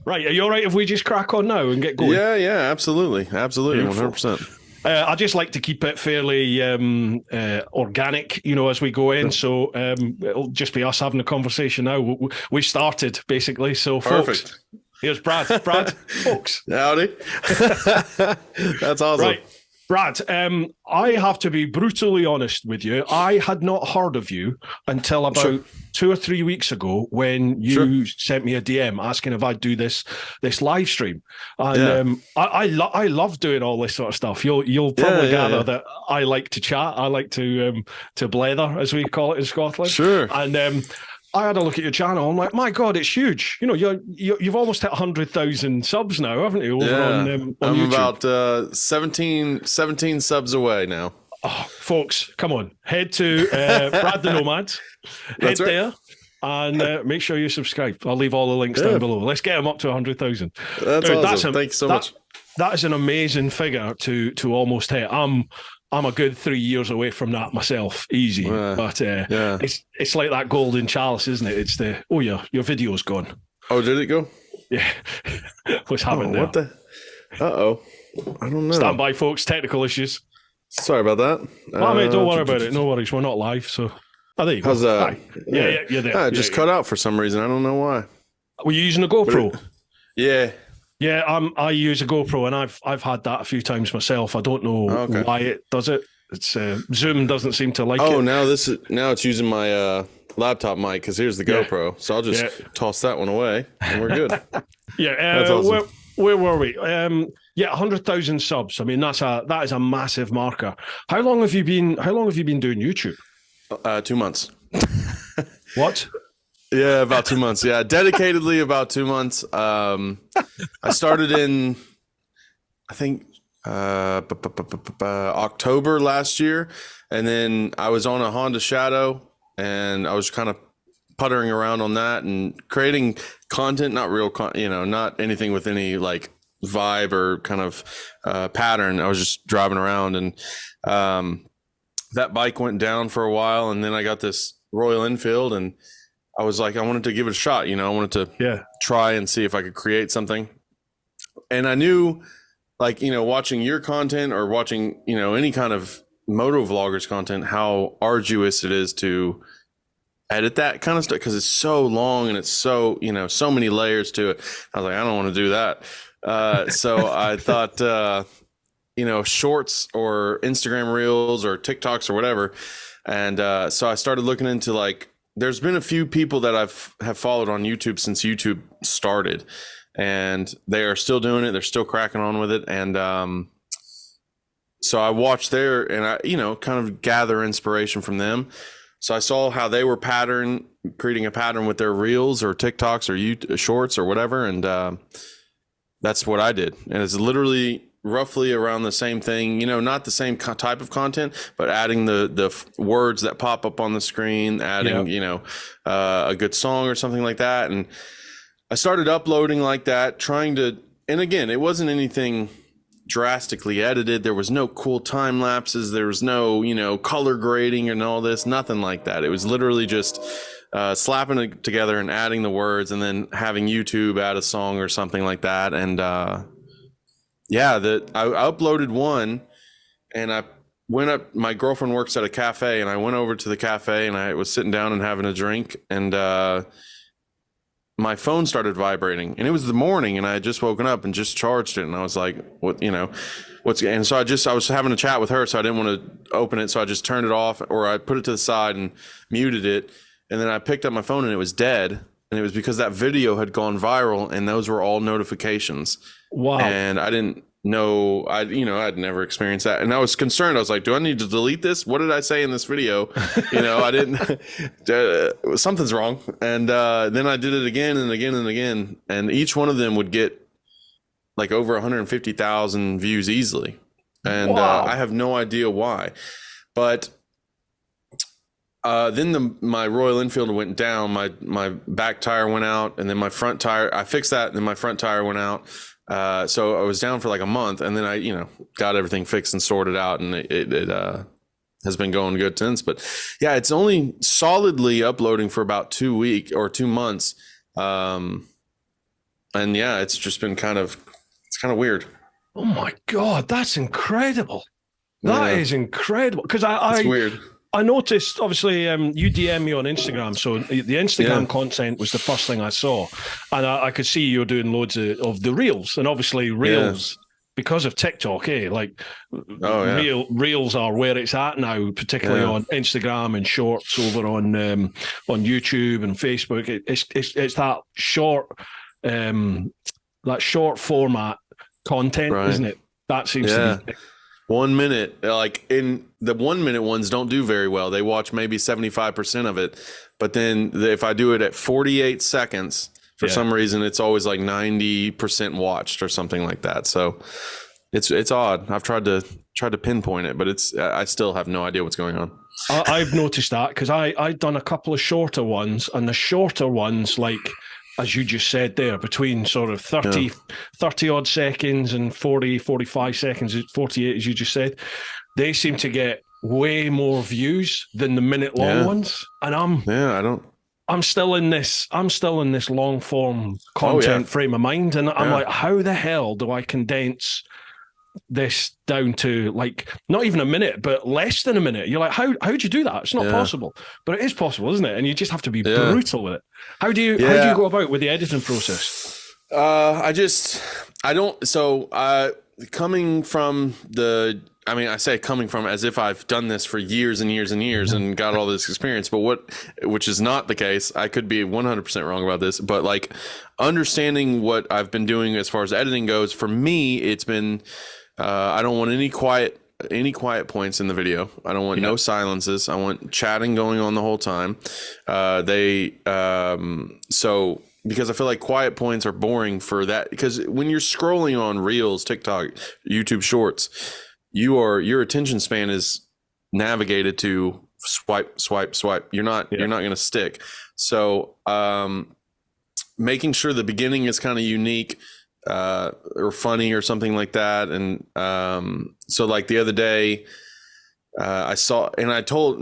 Right, are you all right if we just crack on now and get going? Yeah, absolutely. Absolutely, Beautiful. 100%. I just like to keep it fairly organic, as we go in. So it'll just be us having a conversation now. We started basically. So, folks, Perfect. here's Brad. Brad, folks. Howdy. That's awesome. Right. Brad, I have to be brutally honest with you. I had not heard of you until Sure. about 2 or 3 weeks ago when Sure. you sent me a DM asking if I'd do this live stream. And Yeah. I love doing all this sort of stuff. You'll Yeah, probably yeah, gather yeah. that I like to chat. I like to blether, as we call it in Scotland. Sure. And I had a look at your channel. I'm like, my God, it's huge. You've almost hit 100,000 subs now, haven't you? Over Yeah. on I'm YouTube. about 17 subs away now. Oh, folks, come on. Head to Brad the Nomad. Head That's right. there and make sure you subscribe. I'll leave all the links down below. Let's get him up to 100,000. That's awesome. Thank you so much. That is an amazing figure to almost hit. I'm a good 3 years away from that myself, easy. But it's like that golden chalice, isn't it? It's your video's gone. Oh, did it go? Yeah. What's happened there? What the? Uh-oh. I don't know. Stand by, folks. Technical issues. Sorry about that. Well, mate, don't worry about it. No worries. We're not live, so. Oh, there you go. How's that? Hi. Yeah, you're there. It just cut out for some reason. I don't know why. Were you using a GoPro? Yeah. Yeah, I use a GoPro, and I've had that a few times myself. I don't know why it does it. It's Zoom doesn't seem to like it. Oh, now it's using my laptop mic because here's the GoPro. So I'll just toss that one away, and we're good. That's awesome. Where were we? 100,000 subs. I mean, that is a massive marker. How long have you been doing YouTube? 2 months. What? Yeah, about 2 months. Yeah, dedicatedly about 2 months. I started in, I think, October last year, and then I was on a Honda Shadow, and I was kind of puttering around on that and creating content, not real, not anything with any like vibe or kind of pattern. I was just driving around, and that bike went down for a while, and then I got this Royal Enfield, and I was like, I wanted to give it a shot. I wanted to try and see if I could create something. And I knew, like, watching your content or watching, any kind of moto vloggers content, how arduous it is to edit that kind of stuff, because it's so long and it's so, so many layers to it. I was like, I don't want to do that. So I thought, shorts or Instagram reels or TikToks or whatever. And so I started looking into, like, there's been a few people that have followed on YouTube since YouTube started, and they are still doing it. They're still cracking on with it. And so I watched there, and I, kind of gather inspiration from them. So I saw how they were creating a pattern with their reels or TikToks or YouTube shorts or whatever. And that's what I did. And it's literally roughly around the same thing, not the same type of content, but adding the words that pop up on the screen, adding, a good song or something like that. And I started uploading like that, and again, it wasn't anything drastically edited. There was no cool time lapses. There was no, color grading and all this, nothing like that. It was literally just slapping it together and adding the words, and then having YouTube add a song or something like that. And I uploaded one, and I went up. My girlfriend works at a cafe, and I went over to the cafe, and I was sitting down and having a drink, and my phone started vibrating, and it was the morning, and I had just woken up and just charged it, and I was like, and so I was having a chat with her, so I didn't want to open it, so I just turned it off, or I put it to the side and muted it, and then I picked up my phone, and it was dead, and it was because that video had gone viral, and those were all notifications. Wow. And I didn't know, I'd never experienced that. And I was concerned. I was like, do I need to delete this? What did I say in this video? I didn't, something's wrong. And then I did it again and again and again. And each one of them would get like over 150,000 views easily. And I have no idea why. But then my Royal Enfield went down. My back tire went out, and then my front tire, I fixed that, and then my front tire went out. So I was down for like a month, and then I, got everything fixed and sorted out, and it has been going good since. But yeah, it's only solidly uploading for about 2 months. And yeah, it's just been it's kind of weird. Oh my God, that's incredible. That is incredible. Because It's weird. I noticed, obviously, you DM me on Instagram, so the Instagram content was the first thing I saw, and I could see you were doing loads of the reels, and obviously reels because of TikTok, reels are where it's at now, particularly on Instagram and shorts over on YouTube and Facebook. It's that short format content, isn't it? That seems to be 1 minute. Like in the 1 minute ones don't do very well. They watch maybe 75% of it, but then if I do it at 48 seconds, for some reason, it's always like 90% watched or something like that. So it's odd. I've tried to pinpoint it, but I still have no idea what's going on. I've noticed that because I've done a couple of shorter ones, and the shorter ones, like as you just said there, between sort of 30 odd seconds and 40, 45 seconds, 48, as you just said, they seem to get way more views than the minute long ones. And I'm still in this long form content frame of mind. And I'm like, how the hell do I condense this down to like not even a minute, but less than a minute? You're like, how'd you do that? It's not possible, but it is possible, isn't it? And you just have to be brutal with it. How do you go about with the editing process? Coming from I say coming from as if I've done this for years and years and years and got all this experience, but which is not the case. I could be 100% wrong about this, but like understanding what I've been doing as far as editing goes, for me, it's been, I don't want any quiet points in the video. I don't want no silences. I want chatting going on the whole time. Because I feel like quiet points are boring for that, because when you're scrolling on Reels, TikTok, YouTube Shorts, your attention span is navigated to swipe, swipe, swipe. You're not going to stick. So making sure the beginning is kind of unique or funny or something like that. And so like the other day, I saw, and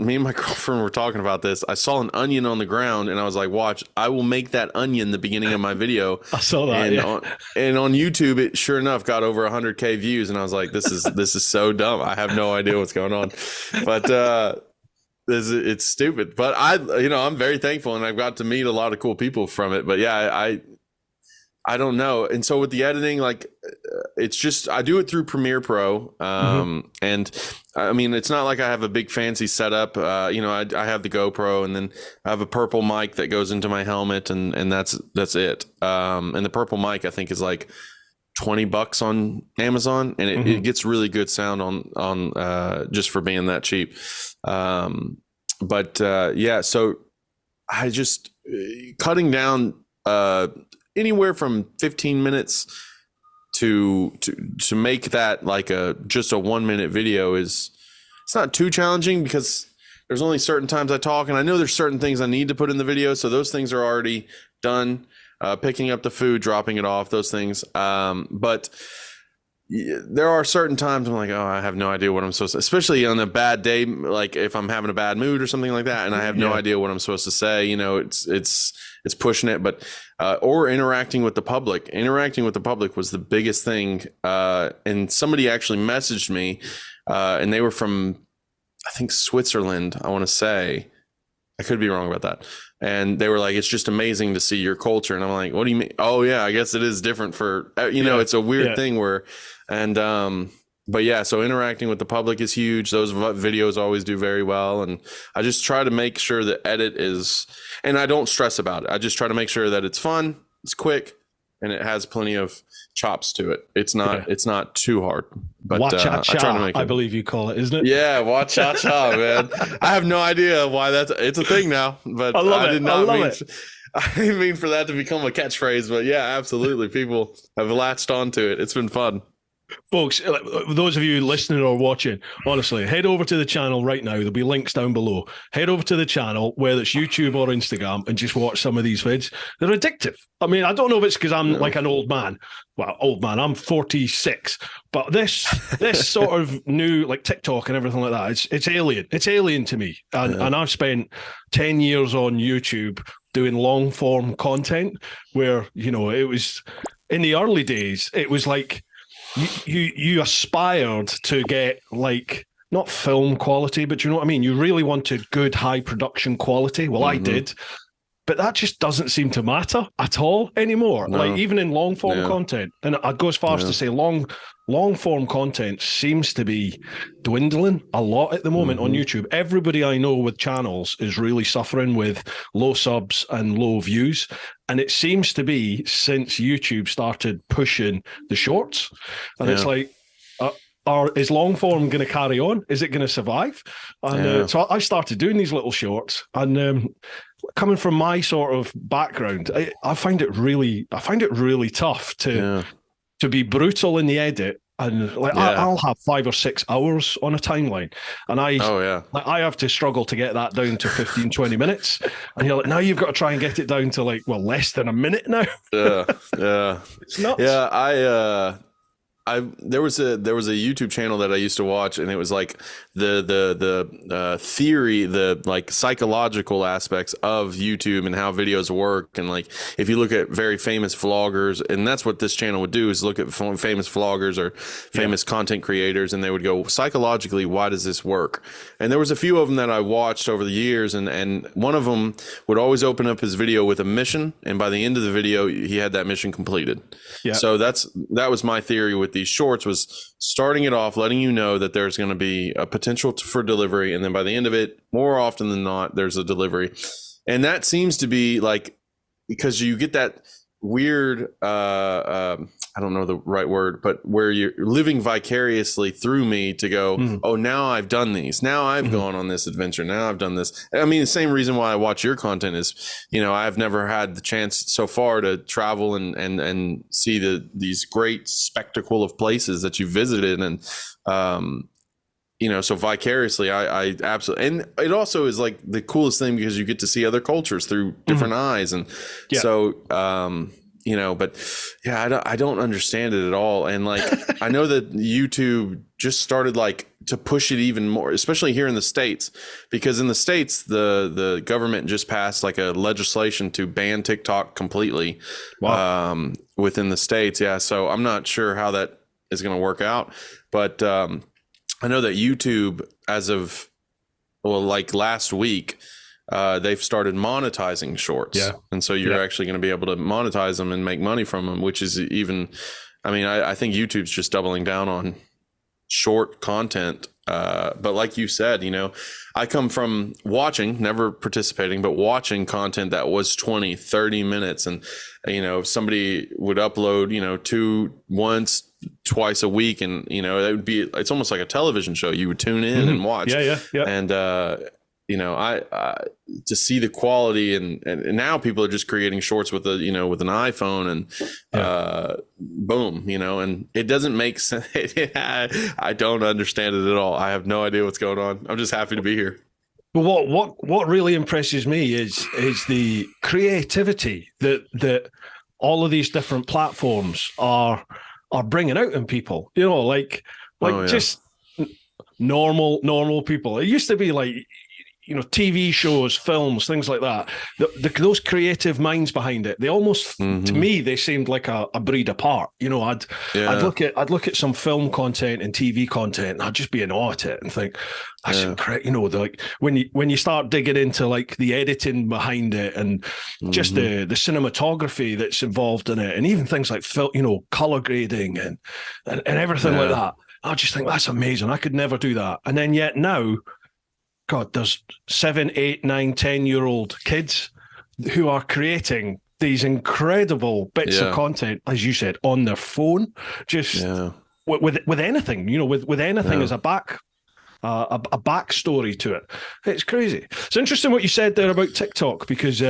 me and my girlfriend were talking about this. I saw an onion on the ground, and I was like, watch, I will make that onion the beginning of my video. I saw that. And on YouTube, it sure enough got over 100K views. And I was like, this is so dumb. I have no idea what's going on. But it's stupid. But I'm very thankful, and I've got to meet a lot of cool people from it. But yeah, I don't know. And so with the editing, like it's just, I do it through Premiere Pro. And I mean, it's not like I have a big fancy setup. I have the GoPro, and then I have a purple mic that goes into my helmet, and that's it. And the purple mic, I think, is like $20 on Amazon, and it gets really good sound on just for being that cheap. So I just cutting down anywhere from 15 minutes to make that like just a 1 minute video it's not too challenging, because there's only certain times I talk, and I know there's certain things I need to put in the video. So those things are already done, picking up the food, dropping it off, those things. But there are certain times I'm like, oh, I have no idea what I'm supposed to, especially on a bad day, like if I'm having a bad mood or something like that, and I have no idea what I'm supposed to say. It's pushing it, but or interacting with the public. Interacting with the public was the biggest thing. And somebody actually messaged me, and they were from, I think, Switzerland, I want to say. I could be wrong about that. And they were like, it's just amazing to see your culture. And I'm like, what do you mean? Oh yeah, I guess it is different for, it's a weird thing where, but yeah, so interacting with the public is huge. Those videos always do very well. And I just try to make sure the edit is, and I don't stress about it. I just try to make sure that it's fun, it's quick, and it has plenty of chops to it. It's not too hard. But Wa-cha-cha, I believe you call it, isn't it? Yeah, wa-cha-cha, man. I have no idea why it's a thing now, but I didn't mean for that to become a catchphrase. But yeah, absolutely. People have latched onto it. It's been fun. Folks, those of you listening or watching, honestly, head over to the channel right now. There'll be links down below. Head over to the channel, whether it's YouTube or Instagram, and just watch some of these vids. They're addictive. I mean, I don't know if it's because I'm like an old man. Well, old man, I'm 46. But this sort of new, like TikTok and everything like that, it's alien. It's alien to me. And I've spent 10 years on YouTube doing long form content where, you know, it was in the early days, it was like you aspired to get like not film quality, but you know what I mean? You really wanted good high production quality. Well, I did. But that just doesn't seem to matter at all anymore. No. Like even in long form content, and I'd go as far as to say long form content seems to be dwindling a lot at the moment on YouTube. Everybody I know with channels is really suffering with low subs and low views. And it seems to be since YouTube started pushing the shorts. And it's like, is long form going to carry on? Is it going to survive? And so I started doing these little shorts, and coming from my sort of background, I find it really tough to be brutal in the edit. And like I'll have 5 or 6 hours on a timeline, and I have to struggle to get that down to 15, 20 minutes. And you're like, now you've got to try and get it down to like, well, less than a minute now. It's nuts. There was a YouTube channel that I used to watch, and it was like the theory, the like psychological aspects of YouTube and how videos work. And like, if you look at very famous vloggers, and that's what this channel would do, is look at famous vloggers or famous content creators, and they would go, psychologically, why does this work? And there was a few of them that I watched over the years, and one of them would always open up his video with a mission, and by the end of the video, he had that mission completed. So that was my theory with these shorts, was starting it off, letting you know that there's going to be a potential for delivery, and then by the end of it, more often than not, there's a delivery. And that seems to be like, because you get that weird I don't know the right word, but where you're living vicariously through me to go, oh, now I've done these, now I've gone on this adventure, now I've done this. I mean, the same reason why I watch your content is, you know, I've never had the chance so far to travel and see these great spectacle of places that you visited, and you know, so vicariously I absolutely, and it also is like the coolest thing because you get to see other cultures through different eyes, and so you know, but yeah, I don't understand it at all. And like, I know that YouTube just started like to push it even more, especially here in the States, because in the States, the government just passed like a legislation to ban TikTok completely. Within the States. Yeah. So I'm not sure how that is going to work out, but I know that YouTube, as of, well, like last week, they've started monetizing shorts. And so you're actually going to be able to monetize them and make money from them, which is even, I mean, I think YouTube's just doubling down on short content. But like you said, you know, I come from watching, never participating, but watching content that was 20, 30 minutes. And, you know, somebody would upload, you know, once, twice a week. And, you know, that would be, it's almost like a television show. You would tune in and watch. And, you know, I to see the quality, and now people are just creating shorts with with an iPhone, and boom, you know, and it doesn't make sense. I don't understand it at all. I have no idea what's going on. I'm just happy to be here. But what really impresses me is the creativity that all of these different platforms are bringing out in people. You know, like just normal people. It used to be like, you know, TV shows, films, things like that. Those creative minds behind it, they almost, to me, they seemed like a breed apart. You know, I'd look at some film content and TV content, and I'd just be in awe at it and think, that's incredible. You know, like when you start digging into like the editing behind it, and just the cinematography that's involved in it, and even things like color grading and everything like that. I just think that's amazing. I could never do that. And then yet now, God, there's 7, 8, 9, 10-year-old kids who are creating these incredible bits of content, as you said, on their phone, just with anything, you know, with anything as a backstory to it. It's crazy. It's interesting what you said there about TikTok, because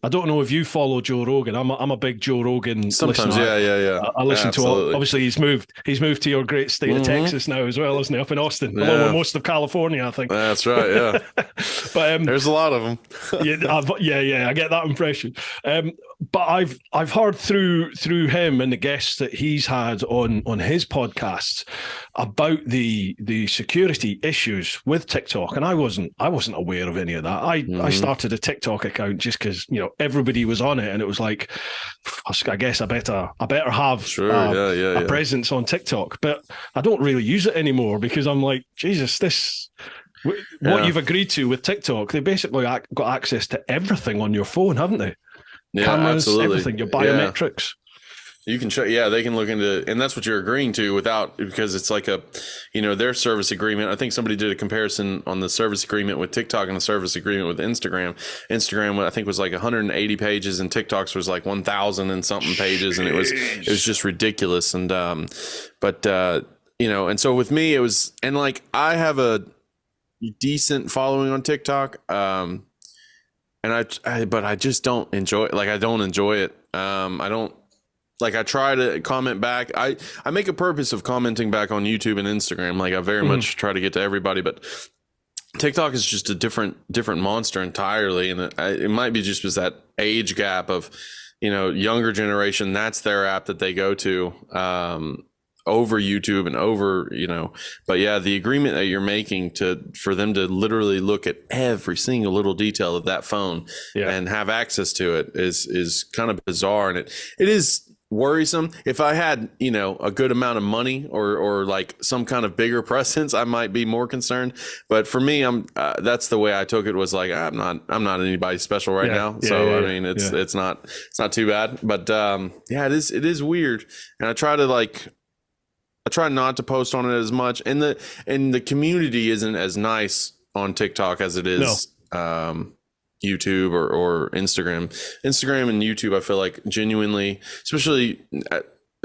I don't know if you follow Joe Rogan. I'm a big Joe Rogan sometimes listener. I listen to all. Obviously, he's moved to your great state of Texas now as well, isn't he? Up in Austin, along with most of California, I think. That's right. Yeah, but there's a lot of them. I get that impression. but I've heard through him and the guests that he's had on his podcasts about the security issues with TikTok, and I wasn't aware of any of that. I started a TikTok account just because everybody was on it, and it was like, I guess I better have a presence on TikTok, but I don't really use it anymore because I'm like, Jesus, what you've agreed to with TikTok, they basically got access to everything on your phone, haven't they? Yeah, cameras, absolutely. everything, your biometrics. You can check. Yeah, they can look into, and that's what you're agreeing to because it's like their service agreement. I think somebody did a comparison on the service agreement with TikTok and the service agreement with Instagram. Instagram, I think, was like 180 pages, and TikTok's was like 1,000 and something pages, and it was just ridiculous. And and so with me, it was, and like I have a decent following on TikTok. But I just don't enjoy it. Like, I don't enjoy it. I don't, like, I try to comment back. I make a purpose of commenting back on YouTube and Instagram. Like, I very much try to get to everybody, but TikTok is just a different monster entirely. And it might be just because that age gap of, younger generation, that's their app that they go to, over YouTube and over, but yeah, the agreement that you're making for them to literally look at every single little detail of that phone and have access to it is kind of bizarre. And it is worrisome. If I had, a good amount of money or like some kind of bigger presence, I might be more concerned. But for me, that's the way I took it, was like, I'm not anybody special right now. So I mean, it's not too bad, but it is weird. And I try not to post on it as much, and the community isn't as nice on TikTok as it is YouTube or Instagram. Instagram and YouTube, I feel like, genuinely, especially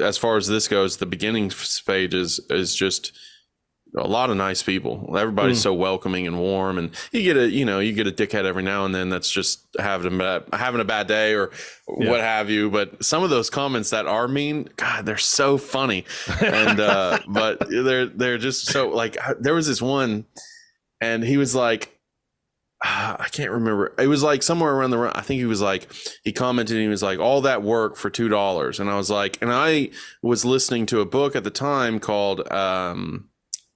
as far as this goes, the beginning stage is just a lot of nice people. Everybody's so welcoming and warm, and you get a dickhead every now and then that's just having a bad day or what have you. But some of those comments that are mean, God, they're so funny. And but they're just so, like, there was this one, and he was like, I can't remember. It was like somewhere around I think he commented, and he was like, all that work for $2. And I was like, and I was listening to a book at the time called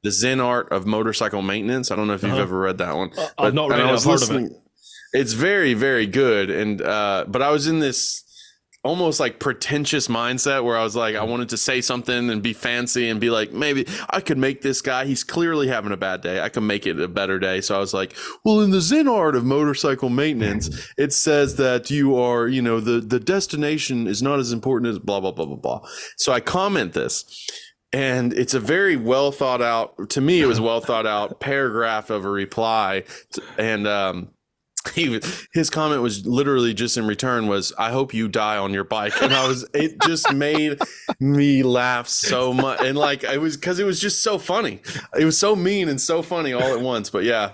The Zen Art of Motorcycle Maintenance. I don't know if you've ever read that one. I've not read it. I've heard of it. It's very, very good. And but I was in this almost like pretentious mindset where I was like, I wanted to say something and be fancy and be like, maybe I could make this guy, he's clearly having a bad day, I can make it a better day. So I was like, well, in the Zen Art of Motorcycle Maintenance, it says that you are, the destination is not as important as blah, blah, blah, blah, blah. So I comment this. And it's a very well thought out, to me, it was well thought out paragraph of a reply. And his comment was literally just in return was, I hope you die on your bike. And it just made me laugh so much. And like, it was because it was just so funny. It was so mean and so funny all at once. But yeah.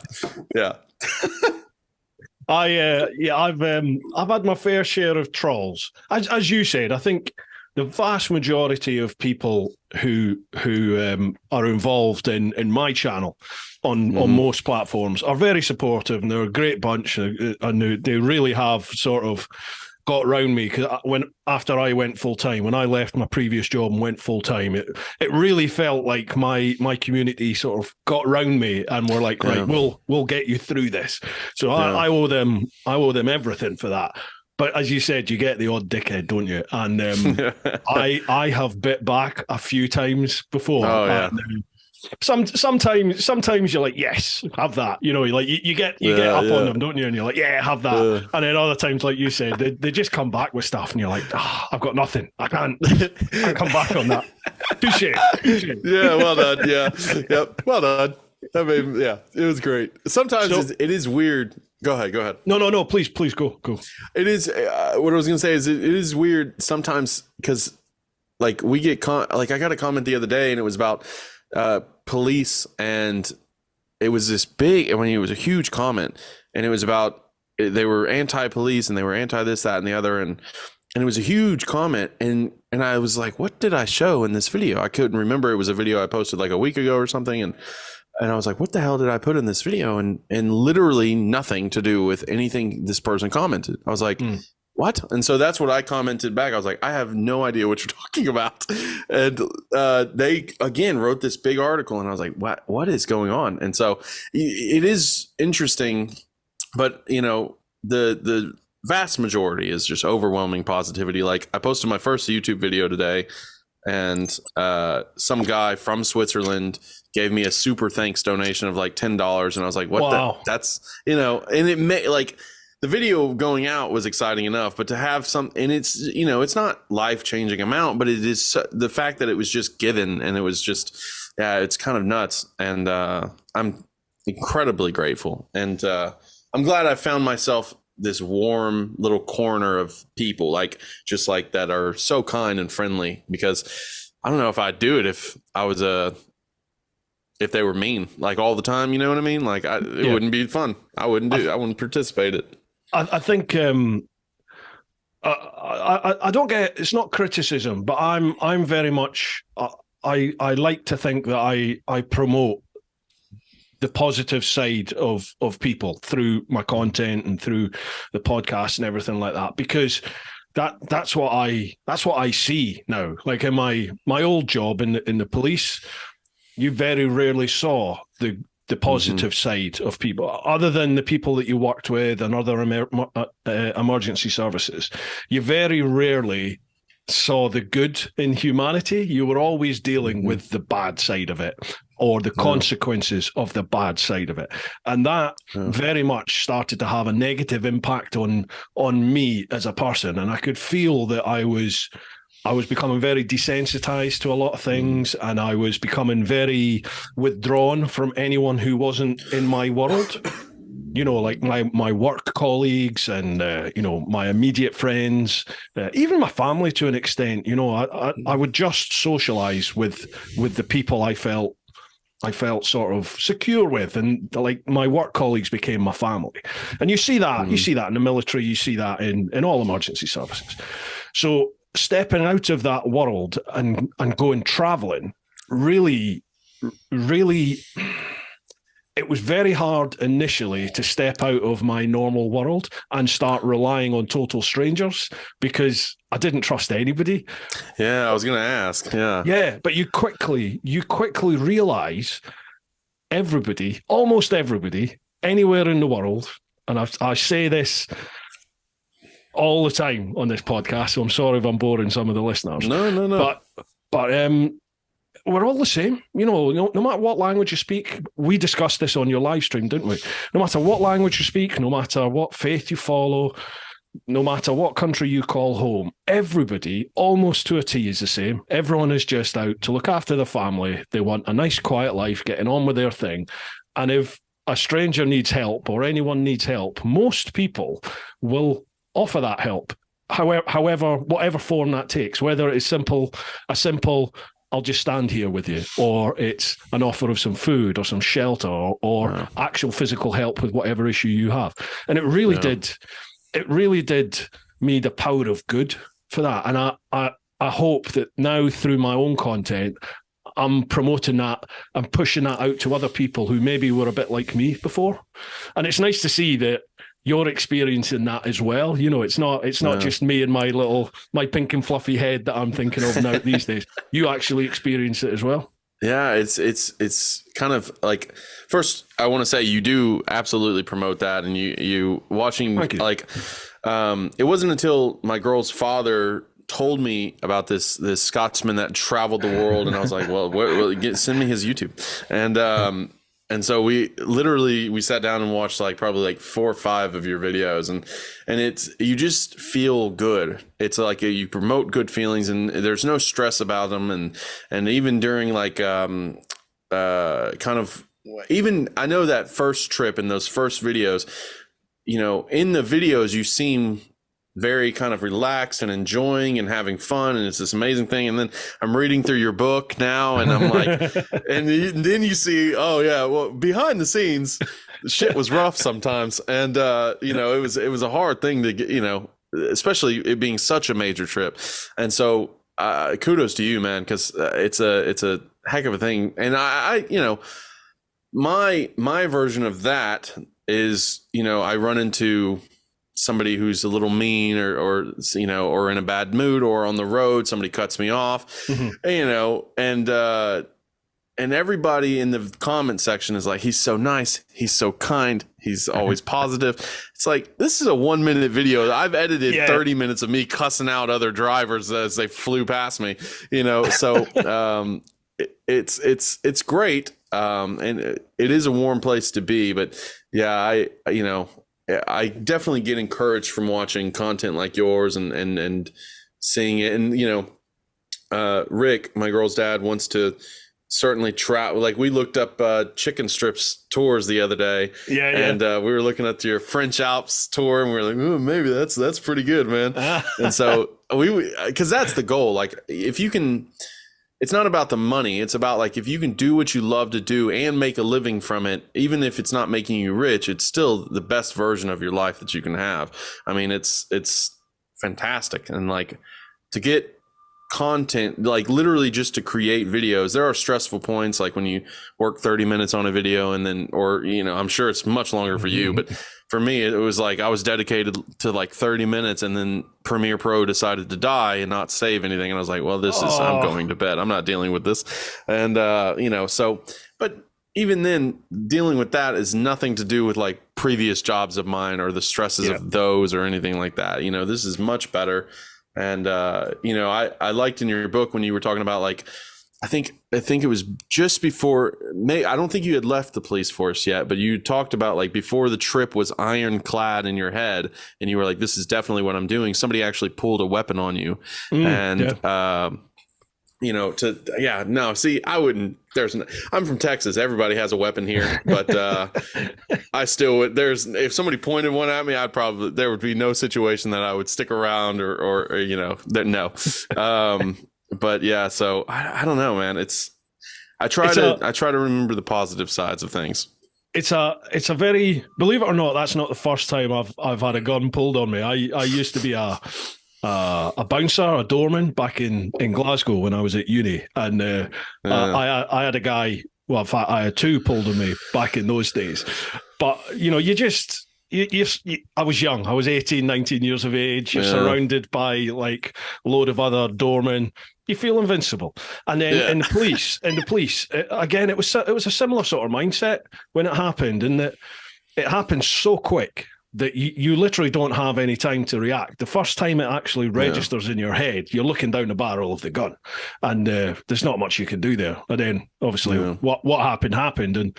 I've had my fair share of trolls. As you said, I think the vast majority of people who are involved in my channel on most platforms are very supportive, and they're a great bunch, and they really have sort of got around me. Because after I went full time, when I left my previous job and went full time, it really felt like my community sort of got around me and were like, right, we'll get you through this. So I owe them everything for that. But as you said, you get the odd dickhead, don't you? And I have bit back a few times before. Oh, yeah. And, sometimes you're like, yes, have that. Like you get up on them, don't you? And you're like, yeah, have that. And then other times, like you said, they just come back with stuff, and you're like, I've got nothing. I can't come back on that. Touche. Yeah, well done. Yeah, yep, well done. I mean, yeah, it was great. Sometimes it is weird. Go ahead. No, please go. It is, what I was going to say is it is weird sometimes because, like, we get, I got a comment the other day, and it was about police, and it was this big, it was a huge comment, and it was about, they were anti-police, and they were anti this, that, and the other, and it was a huge comment, and I was like, what did I show in this video? I couldn't remember. It was a video I posted like a week ago or something, and I was like, what the hell did I put in this video? And literally nothing to do with anything this person commented. I was like, what? And so that's what I commented back. I was like, I have no idea what you're talking about. And they again wrote this big article, and I was like, what is going on? And so it is interesting, but the vast majority is just overwhelming positivity. Like, I posted my first YouTube video today, and some guy from Switzerland gave me a super thanks donation of like $10, and I was like, what? Wow. That's and it may like. The video going out was exciting enough, but to have some, and it's, it's not life-changing amount, but it is the fact that it was just given, and it was just, it's kind of nuts. And I'm incredibly grateful. And I'm glad I found myself this warm little corner of people, like, just like that, are so kind and friendly, because I don't know if I'd do it if I was if they were mean, like, all the time, you know what I mean? Like, it wouldn't be fun. I wouldn't participate in it. I think I don't get, it's not criticism, but I'm very much, I like to think that I promote the positive side of people through my content and through the podcast and everything like that, because that's what I see now. Like, in my old job in the police, you very rarely saw the positive side of people, other than the people that you worked with and other emergency services. You very rarely saw the good in humanity. You were always dealing with the bad side of it, or the consequences of the bad side of it. And that very much started to have a negative impact on me as a person. And I could feel that I was becoming very desensitized to a lot of things, and I was becoming very withdrawn from anyone who wasn't in my world. Like my work colleagues and my immediate friends, even my family to an extent. I would just socialize with the people I felt sort of secure with, and like my work colleagues became my family. And you see that in the military, you see that in all emergency services. So stepping out of that world and going traveling, really, it was very hard initially to step out of my normal world and start relying on total strangers, because I didn't trust anybody. Yeah, I was going to ask. Yeah, but you quickly realize almost everybody, anywhere in the world, and I say this all the time on this podcast, so I'm sorry if I'm boring some of the listeners. No. But we're all the same. No matter what language you speak, we discussed this on your live stream, didn't we? No matter what language you speak, no matter what faith you follow, no matter what country you call home, everybody, almost to a T, is the same. Everyone is just out to look after their family. They want a nice, quiet life, getting on with their thing. And if a stranger needs help, or anyone needs help, most people will offer that help, however, whatever form that takes, whether it's a simple I'll just stand here with you, or it's an offer of some food or some shelter, or actual physical help with whatever issue you have. And it really did me the power of good for that. And I hope that now, through my own content, I'm promoting that and pushing that out to other people who maybe were a bit like me before. And it's nice to see that you're experiencing that as well. It's not just me and my pink and fluffy head that I'm thinking of now these days. You actually experience it as well. Yeah, it's kind of like, first I want to say you do absolutely promote that, and you watching, like, it wasn't until my girl's father told me about this Scotsman that traveled the world, and I was like, well, send me his YouTube. And so we sat down and watched probably 4 or 5 of your videos, and it's, you just feel good. It's like you promote good feelings, and there's no stress about them. And even during kind of, even I know that first trip and those first videos, in the videos you seem very kind of relaxed and enjoying and having fun, and it's this amazing thing. And then I'm reading through your book now, and I'm like, and then you see, oh yeah, well, behind the scenes, shit was rough sometimes, and it was a hard thing to get, especially it being such a major trip. And so kudos to you, man, because it's a heck of a thing. And I my version of that is, I run into somebody who's a little mean or in a bad mood or on the road, somebody cuts me off, and everybody in the comment section is like, he's so nice, he's so kind, he's always positive. It's like, this is a 1 minute video. I've edited 30 minutes of me cussing out other drivers as they flew past me, so it's great. And it is a warm place to be, but I definitely get encouraged from watching content like yours and seeing it. And, Rick, my girl's dad, wants to certainly travel. Like, we looked up chicken strips tours the other day, and we were looking at your French Alps tour, and we were like, oh, maybe that's pretty good, man. And so because that's the goal. Like, if you can, it's not about the money. It's about, like, if you can do what you love to do and make a living from it, even if it's not making you rich, it's still the best version of your life that you can have. I mean, it's fantastic. And, like, to get content, like, literally just to create videos, there are stressful points, like when you work 30 minutes on a video and then, or I'm sure it's much longer for you, but for me it was like I was dedicated to like 30 minutes, and then Premiere Pro decided to die and not save anything, and I was like, well, I'm going to bed, I'm not dealing with this. And so, but even then, dealing with that is nothing to do with like previous jobs of mine or the stresses of those or anything like that. This is much better. And, I liked in your book when you were talking about, like, I think it was just before I don't think you had left the police force yet, but you talked about, like, before the trip was ironclad in your head and you were like, this is definitely what I'm doing. Somebody actually pulled a weapon on you. I wouldn't, I'm from Texas. Everybody has a weapon here, but I still would, if somebody pointed one at me, there would be no situation that I would stick around or no. But yeah, so I don't know, man. I try to remember the positive sides of things. It's a very, believe it or not, that's not the first time I've had a gun pulled on me. I used to be a bouncer, a doorman back in Glasgow when I was at uni, and I had a guy. Well, in fact, I had two pulled on me back in those days. But I was young. I was 18, 19 years of age. You're surrounded by like a load of other doormen. You feel invincible. And then in the police, again, it was a similar sort of mindset when it happened, in that it happened so quick that you literally don't have any time to react. The first time it actually registers in your head, you're looking down the barrel of the gun, and there's not much you can do there. And then obviously what happened, and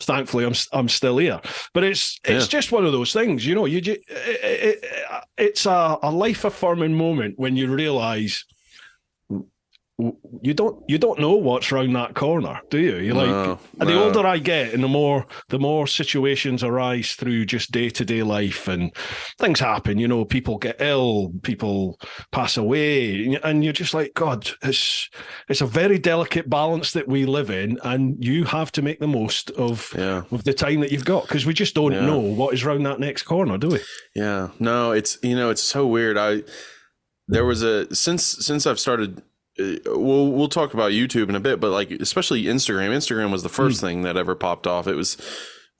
thankfully I'm still here. But it's just one of those things, it's a life affirming moment when you realize you don't know what's around that corner, do you? The older I get, and the more situations arise through just day-to-day life, and things happen, people get ill, people pass away, and you're just like, God, it's a very delicate balance that we live in, and you have to make the most of the time that you've got, because we just don't know what is around that next corner, do we? Yeah, no, it's so weird. Since I've started, we'll talk about YouTube in a bit, but like, especially Instagram was the first thing that ever popped off. It was,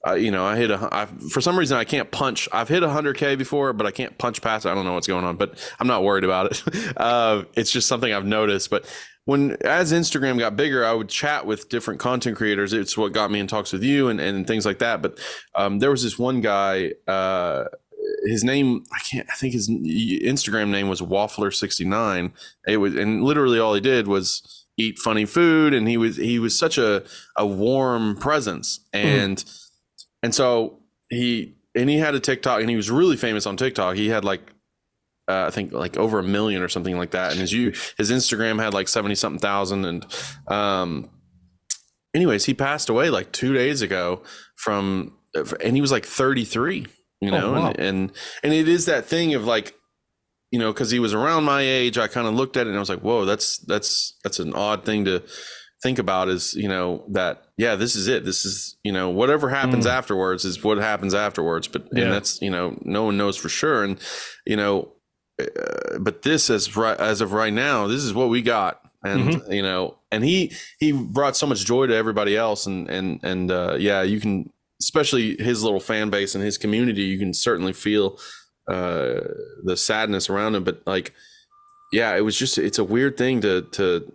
for some reason I can't punch. I've hit 100K before, but I can't punch past it. I don't know what's going on, but I'm not worried about it. It's just something I've noticed. But as Instagram got bigger, I would chat with different content creators. It's what got me in talks with you and things like that. But there was this one guy, his name, I think his Instagram name was Waffler69. And literally all he did was eat funny food, and he was such a warm presence. And so he had a TikTok, and he was really famous on TikTok. He had like I think like over 1 million or something like that, and his Instagram had like 70 something thousand. And anyways, he passed away like 2 days ago and he was like 33. Wow. and it is that thing of like, because he was around my age, I kind of looked at it and I was like, whoa, that's an odd thing to think about, is, that, this is it. This is, whatever happens afterwards is what happens afterwards. But, and that's, no one knows for sure. And, but this as of right now, this is what we got. And, and he brought so much joy to everybody else. And you can, especially his little fan base and his community, you can certainly feel the sadness around him. But like, yeah, it was just, it's a weird thing to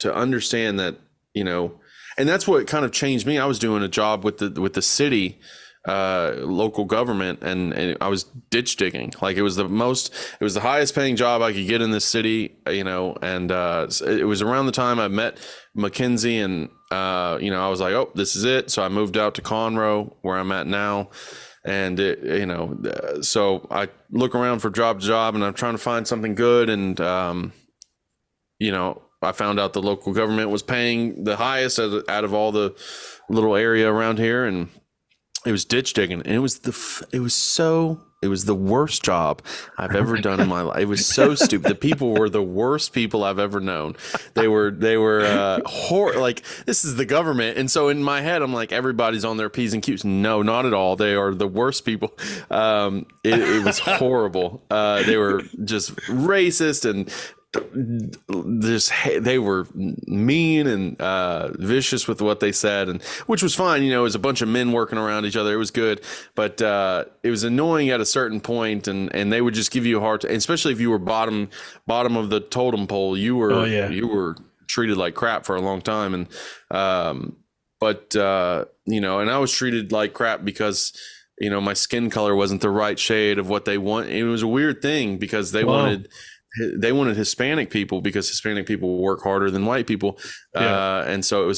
understand that, you know, and that's what kind of changed me. I was doing a job with the city, local government, and I was ditch digging. Like it was the highest paying job I could get in this city, you know, and it was around the time I met Mackenzie, and you know, I was like, oh, this is it. So I moved out to Conroe, where I'm at now. And you know, so I look around for job to job, and I'm trying to find something good. And you know, I found out the local government was paying the highest out of all the little area around here, and it was ditch digging. And it was the worst job I've ever done in my life. It was so stupid. The people were the worst people I've ever known. They were like, this is the government. And so in my head, I'm like, everybody's on their P's and Q's. No, not at all. They are the worst people. It was horrible. They were just racist and they were mean and vicious with what they said, and which was fine. You know, it was a bunch of men working around each other. It was good, but it was annoying at a certain point, and they would just give you a hard time, especially if you were bottom of the totem pole. You were treated like crap for a long time, and but you know, and I was treated like crap because, you know, my skin color wasn't the right shade of what they want. It was a weird thing because they wanted Hispanic people, because Hispanic people work harder than white people. And so and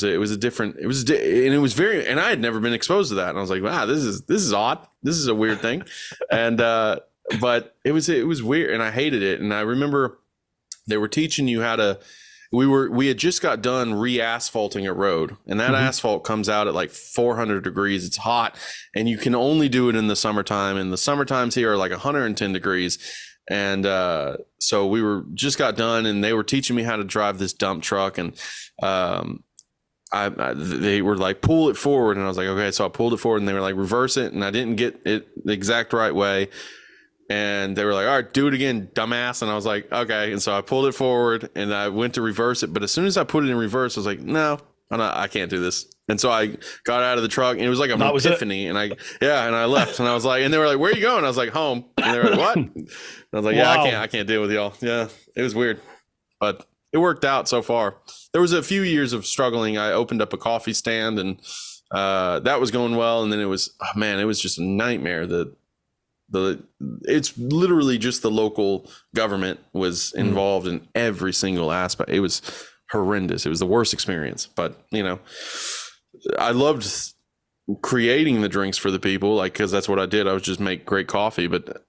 I had never been exposed to that. And I was like, wow, this is odd. This is a weird thing. And, but it was weird, and I hated it. And I remember they were teaching you how to, we had just got done re-asphalting a road, and that asphalt comes out at like 400 degrees. It's hot, and you can only do it in the summertime. And the summertimes here are like 110 degrees. And so we just got done, and they were teaching me how to drive this dump truck, and they were like, pull it forward, and I was like, okay. So I pulled it forward, and they were like, reverse it, and I didn't get it the exact right way, and they were like, all right, do it again, dumbass. And I was like, okay. And so I pulled it forward, and I went to reverse it, but as soon as I put it in reverse, I was like, no, I can't do this. And so I got out of the truck, and it was like an epiphany. And I left, and I was like, and they were like, where are you going? I was like, home. And they were like, what? And I was like, yeah, I can't deal with y'all. Yeah, it was weird, but it worked out so far. There was a few years of struggling. I opened up a coffee stand, and that was going well. And then it was just a nightmare. It's literally just the local government was involved in every single aspect. It was horrendous. It was the worst experience, but you know, I loved creating the drinks for the people, like, because that's what I did. I would just make great coffee, but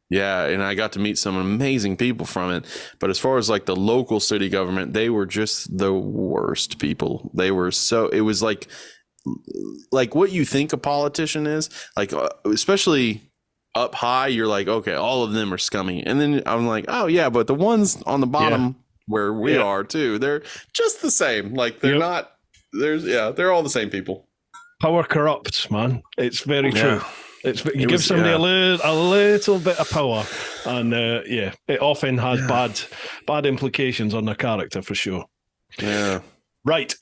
yeah, and I got to meet some amazing people from it. But as far as like the local city government, they were just the worst people. They were it was like what you think a politician is, like, especially up high, you're like, okay, all of them are scummy. And then I'm like, oh yeah, but the ones on the bottom where we are too, they're just the same. Like they're not, they're all the same people. Power corrupts, man. It's very true. You give somebody a little bit of power, and it often has bad implications on their character, for sure. Yeah. Right.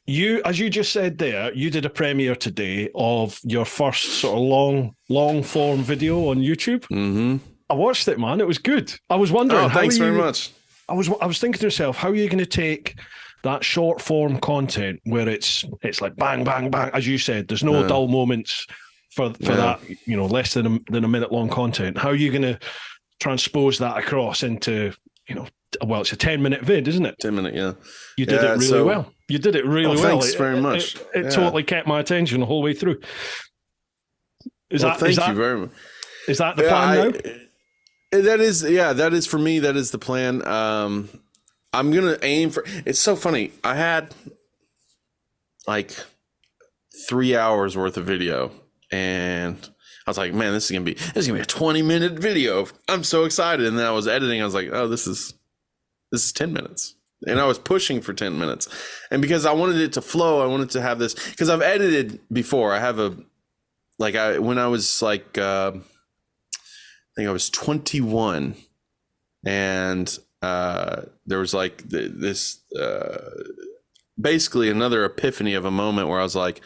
As you just said there, you did a premiere today of your first sort of long form video on YouTube. Mm-hmm. I watched it, man. It was good. I was wondering. Oh, thanks very much. I was thinking to myself, how are you going to take that short form content where it's like bang, bang, bang, as you said, there's no dull moments for that, you know, less than a minute long content. How are you going to transpose that across into, you know, well, it's a 10-minute vid, isn't it? 10-minute, yeah. You did it really well. You did it really well. Thanks very much. It totally kept my attention the whole way through. Thank you very much. Is that the plan now? That is for me. That is the plan. I'm gonna aim for. It's so funny. I had like 3 hours worth of video, and I was like, man, this is gonna be a 20-minute video. I'm so excited. And then I was editing. I was like, oh, this is 10 minutes. And I was pushing for 10 minutes. And because I wanted it to flow, I wanted to have this, because I've edited before. I have when I was like, I think I was 21, and there was like this basically another epiphany of a moment where I was like,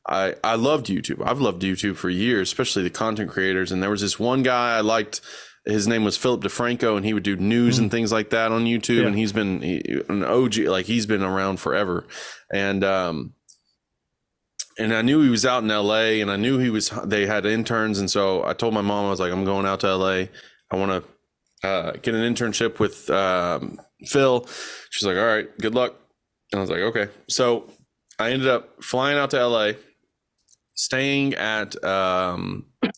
I loved YouTube. I've loved YouTube for years, especially the content creators. And there was this one guy I liked. His name was Philip DeFranco, and he would do news and things like that on YouTube. And he's been an OG, like he's been around forever. And I knew he was out in LA, and I knew they had interns. And so I told my mom, I was like, I'm going out to LA. I want to get an internship with Phil. She's like, all right, good luck. And I was like, okay. So I ended up flying out to LA, staying at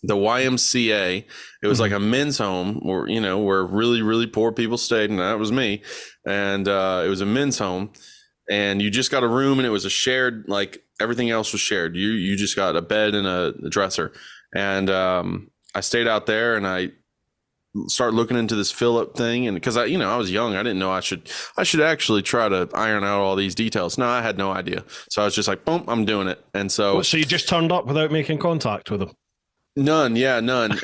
the YMCA. It was like a men's home where really, really poor people stayed, and that was me. And it was a men's home, and you just got a room, and it was a shared, like everything else was shared. You just got a bed and a dresser. And I stayed out there, and I started looking into this Philip thing, and because I was young, I didn't know I should actually try to iron out all these details. No, I had no idea. So I was just like, boom, I'm doing it. And so you just turned up without making contact with him? None.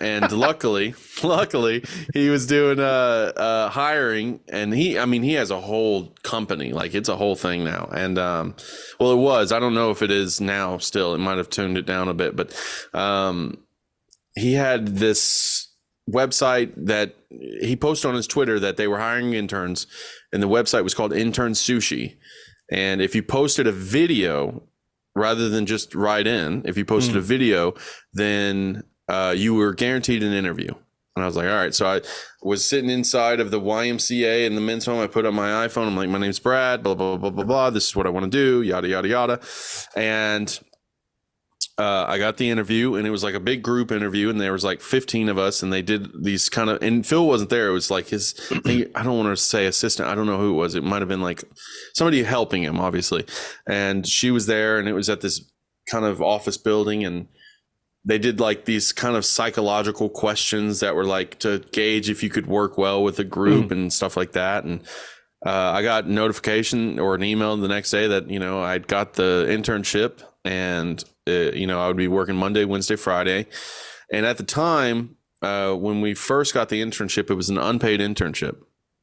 And luckily he was doing hiring, and he has a whole company, like it's a whole thing now. And well, it was, I don't know if it is now still. It might have tuned it down a bit, but he had this website that he posted on his Twitter that they were hiring interns, and the website was called Intern Sushi. And if you posted a video rather than just write in, if you posted a video, then you were guaranteed an interview. And I was like, all right. So I was sitting inside of the YMCA in the men's home. I put up my iPhone. I'm like, my name's Brad, blah, blah, blah, blah, blah. This is what I want to do, yada, yada, yada. And I got the interview, and it was like a big group interview, and there was like 15 of us, and they did these kind of, and Phil wasn't there. It was like his, I don't want to say assistant. I don't know who it was. It might've been like somebody helping him, obviously. And she was there, and it was at this kind of office building, and they did like these kind of psychological questions that were like to gauge if you could work well with a group and stuff like that. And I got notification or an email the next day that, I'd got the internship, and I would be working Monday, Wednesday, Friday. And at the time, when we first got the internship, it was an unpaid internship.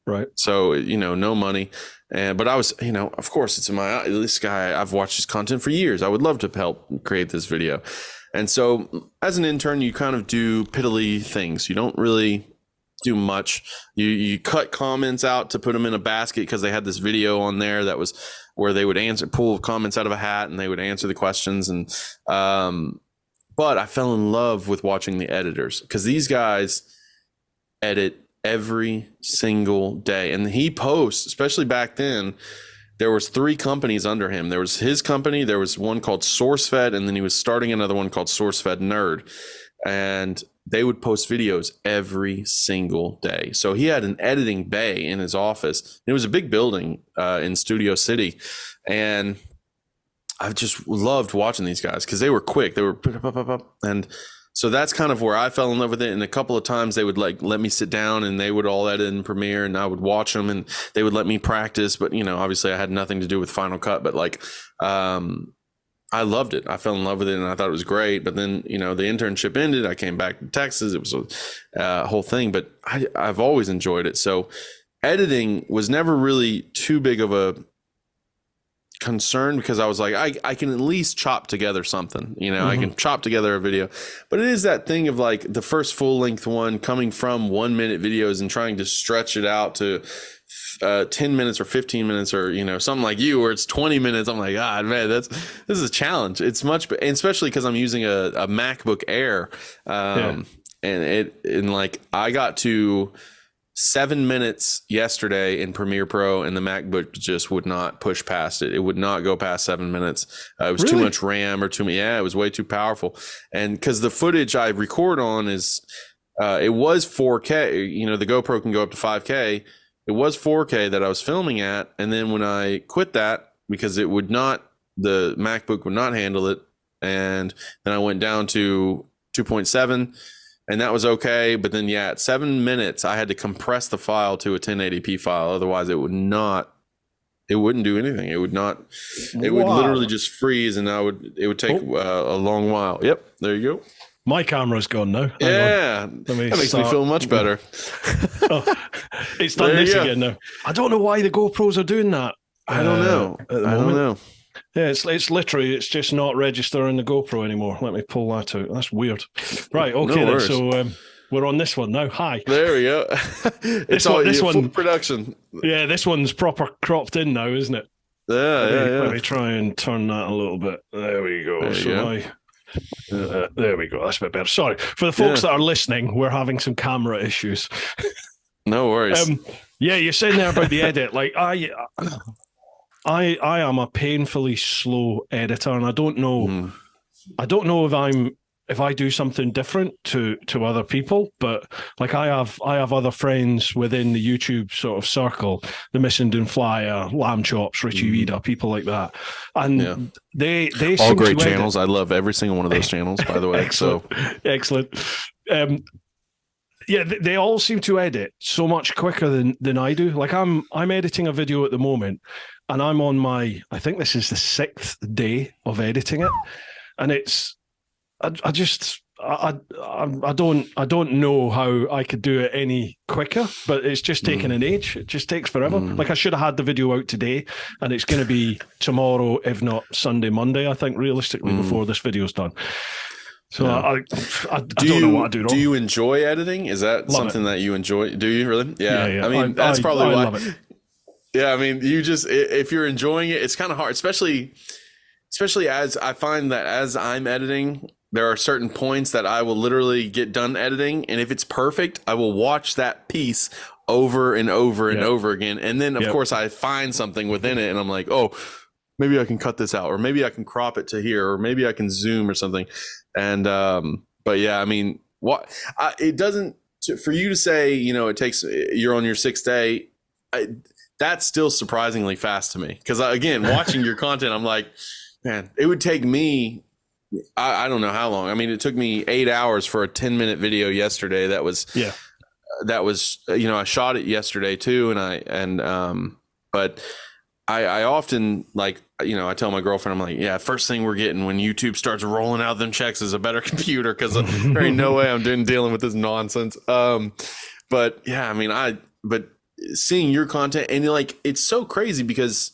Right. So, no money. But I was, of course, it's this guy, I've watched his content for years. I would love to help create this video. And so as an intern, you kind of do piddly things. You don't really do much. You cut comments out to put them in a basket, because they had this video on there that was where they would pull comments out of a hat, and they would answer the questions. And but I fell in love with watching the editors, because these guys edit every single day. And he posts, especially back then, there was 3 companies under him. There was his company, there was one called SourceFed, and then he was starting another one called SourceFed Nerd. And they would post videos every single day. So he had an editing bay in his office. It was a big building in Studio City. And I just loved watching these guys, because they were quick. They were, and so that's kind of where I fell in love with it. And a couple of times they would like let me sit down, and they would all edit in Premiere, and I would watch them, and they would let me practice. But, obviously I had nothing to do with Final Cut, but like, I loved it. I fell in love with it, and I thought it was great. But then, the internship ended. I came back to Texas. It was a whole thing, but I've always enjoyed it. So editing was never really too big of a concern, because I was like, I can at least chop together something, I can chop together a video. But it is that thing of like the first full length one, coming from 1 minute videos and trying to stretch it out to 10 minutes or 15 minutes, or something like you, where it's 20 minutes. I'm like, God, man, this is a challenge. It's much, and especially because I'm using a MacBook Air, and like I got to 7 minutes yesterday in Premiere Pro, and the MacBook just would not push past it. It would not go past 7 minutes. It was too much RAM or too many. Yeah, it was way too powerful. And because the footage I record on is, it was 4K. The GoPro can go up to 5K. It was 4K that I was filming at. And then when I quit that, because the MacBook would not handle it, and then I went down to 2.7. And that was okay. But then, at 7 minutes, I had to compress the file to a 1080p file. Otherwise, it wouldn't do anything. It would not, it would literally just freeze, and it would take a long while. Yep. There you go. My camera's gone now. That makes me feel much better. It's done this again now. I don't know why the GoPros are doing that. I don't know. Yeah, it's literally, it's just not registering the GoPro anymore. Let me pull that out. That's weird. Right, okay, No then. worries. So we're on this one now. Hi. There we go. It's all this full one, production. yeah, this one's proper cropped in now, isn't it? Yeah, Let me try and turn that a little bit. There we go. There we go. That's a bit better. Sorry for the folks that are listening. We're having some camera issues. No worries. Yeah, you're saying there about the edit. Like I am a painfully slow editor, and I don't know. I don't know if I do something different to other people, but like I have other friends within the YouTube sort of circle, the Missenden Flyer, Lamb Chops, Richie Vida, people like that, and they all seem great to channels. I love every single one of those channels, by the way. Excellent. Yeah, they all seem to edit so much quicker than I do. Like I'm editing a video at the moment, and I'm on I think this is the 6th day of editing it, and it's I don't know how I could do it any quicker, but it's just taking an age. It just takes forever. Like I should have had the video out today, and it's going to be tomorrow, if not Sunday, Monday, I think, realistically, before this video's done. So I don't know what I do wrong. Do you enjoy editing? Is that something that you enjoy? Do you really? Yeah. I mean, that's probably why. Love it. Yeah, I mean, you just, if you're enjoying it, it's kind of hard, especially as I find that as I'm editing, there are certain points that I will literally get done editing, and if it's perfect, I will watch that piece over and over and over again. And then of course I find something within it and I'm like, oh, maybe I can cut this out, or maybe I can crop it to here, or maybe I can zoom or something. And but yeah, I mean, it doesn't, for you to say, it takes, you're on your 6th day, that's still surprisingly fast to me, because again, watching your content, I'm like, man, it would take me, I don't know how long. I mean, it took me 8 hours for a 10-minute video yesterday. That was I shot it yesterday too, but I often, like, I tell my girlfriend, I'm like, yeah, first thing we're getting when YouTube starts rolling out them checks is a better computer, because there ain't no way I'm dealing with this nonsense. But yeah, I mean, but seeing your content, and like, it's so crazy because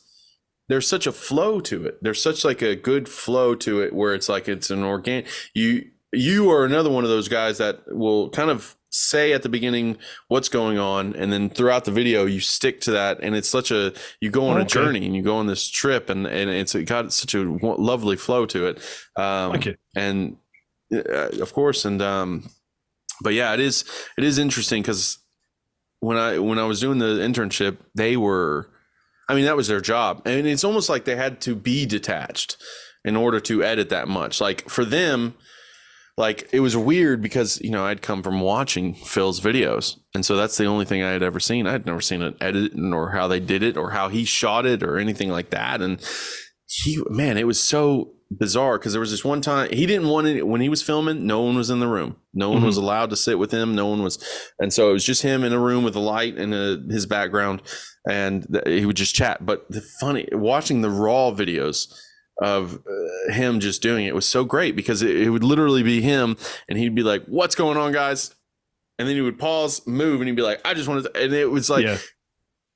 there's such a flow to it. There's such like a good flow to it, where it's like, it's an organic, you are another one of those guys that will kind of say at the beginning what's going on, and then throughout the video you stick to that, and it's you go on a journey, and you go on this trip, and it got such a lovely flow to it. Thank you. And of course, and but yeah, it is interesting, because when I was doing the internship, that was their job, and it's almost like they had to be detached in order to edit that much. Like for them, like, it was weird because, I'd come from watching Phil's videos, and so that's the only thing I had ever seen. I had never seen an edit, or how they did it, or how he shot it, or anything like that. And it was so bizarre, because there was this one time he didn't want it when he was filming. No one was in the room. No one was allowed to sit with him. No one was, and so it was just him in a room with a light and his background, and he would just chat. But watching the raw videos of him just doing it was so great, because it would literally be him, and he'd be like, what's going on, guys? And then he would pause, move, and he'd be like, I just wanted to, and it was like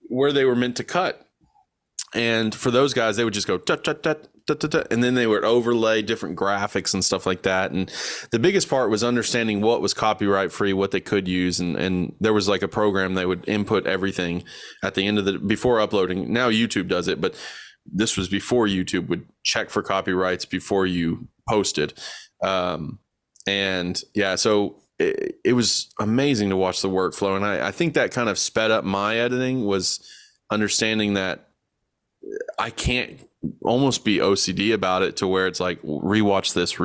where they were meant to cut. And for those guys, they would just go tut, tut, tut, tut, tut, tut, and then they would overlay different graphics and stuff like that. And the biggest part was understanding what was copyright free, what they could use, and there was like a program they would input everything at the end of before uploading. Now YouTube does it, but this was before YouTube would check for copyrights before you posted. And yeah, so it was amazing to watch the workflow. And I think that kind of sped up my editing, was understanding that I can't almost be OCD about it, to where it's like, rewatch this,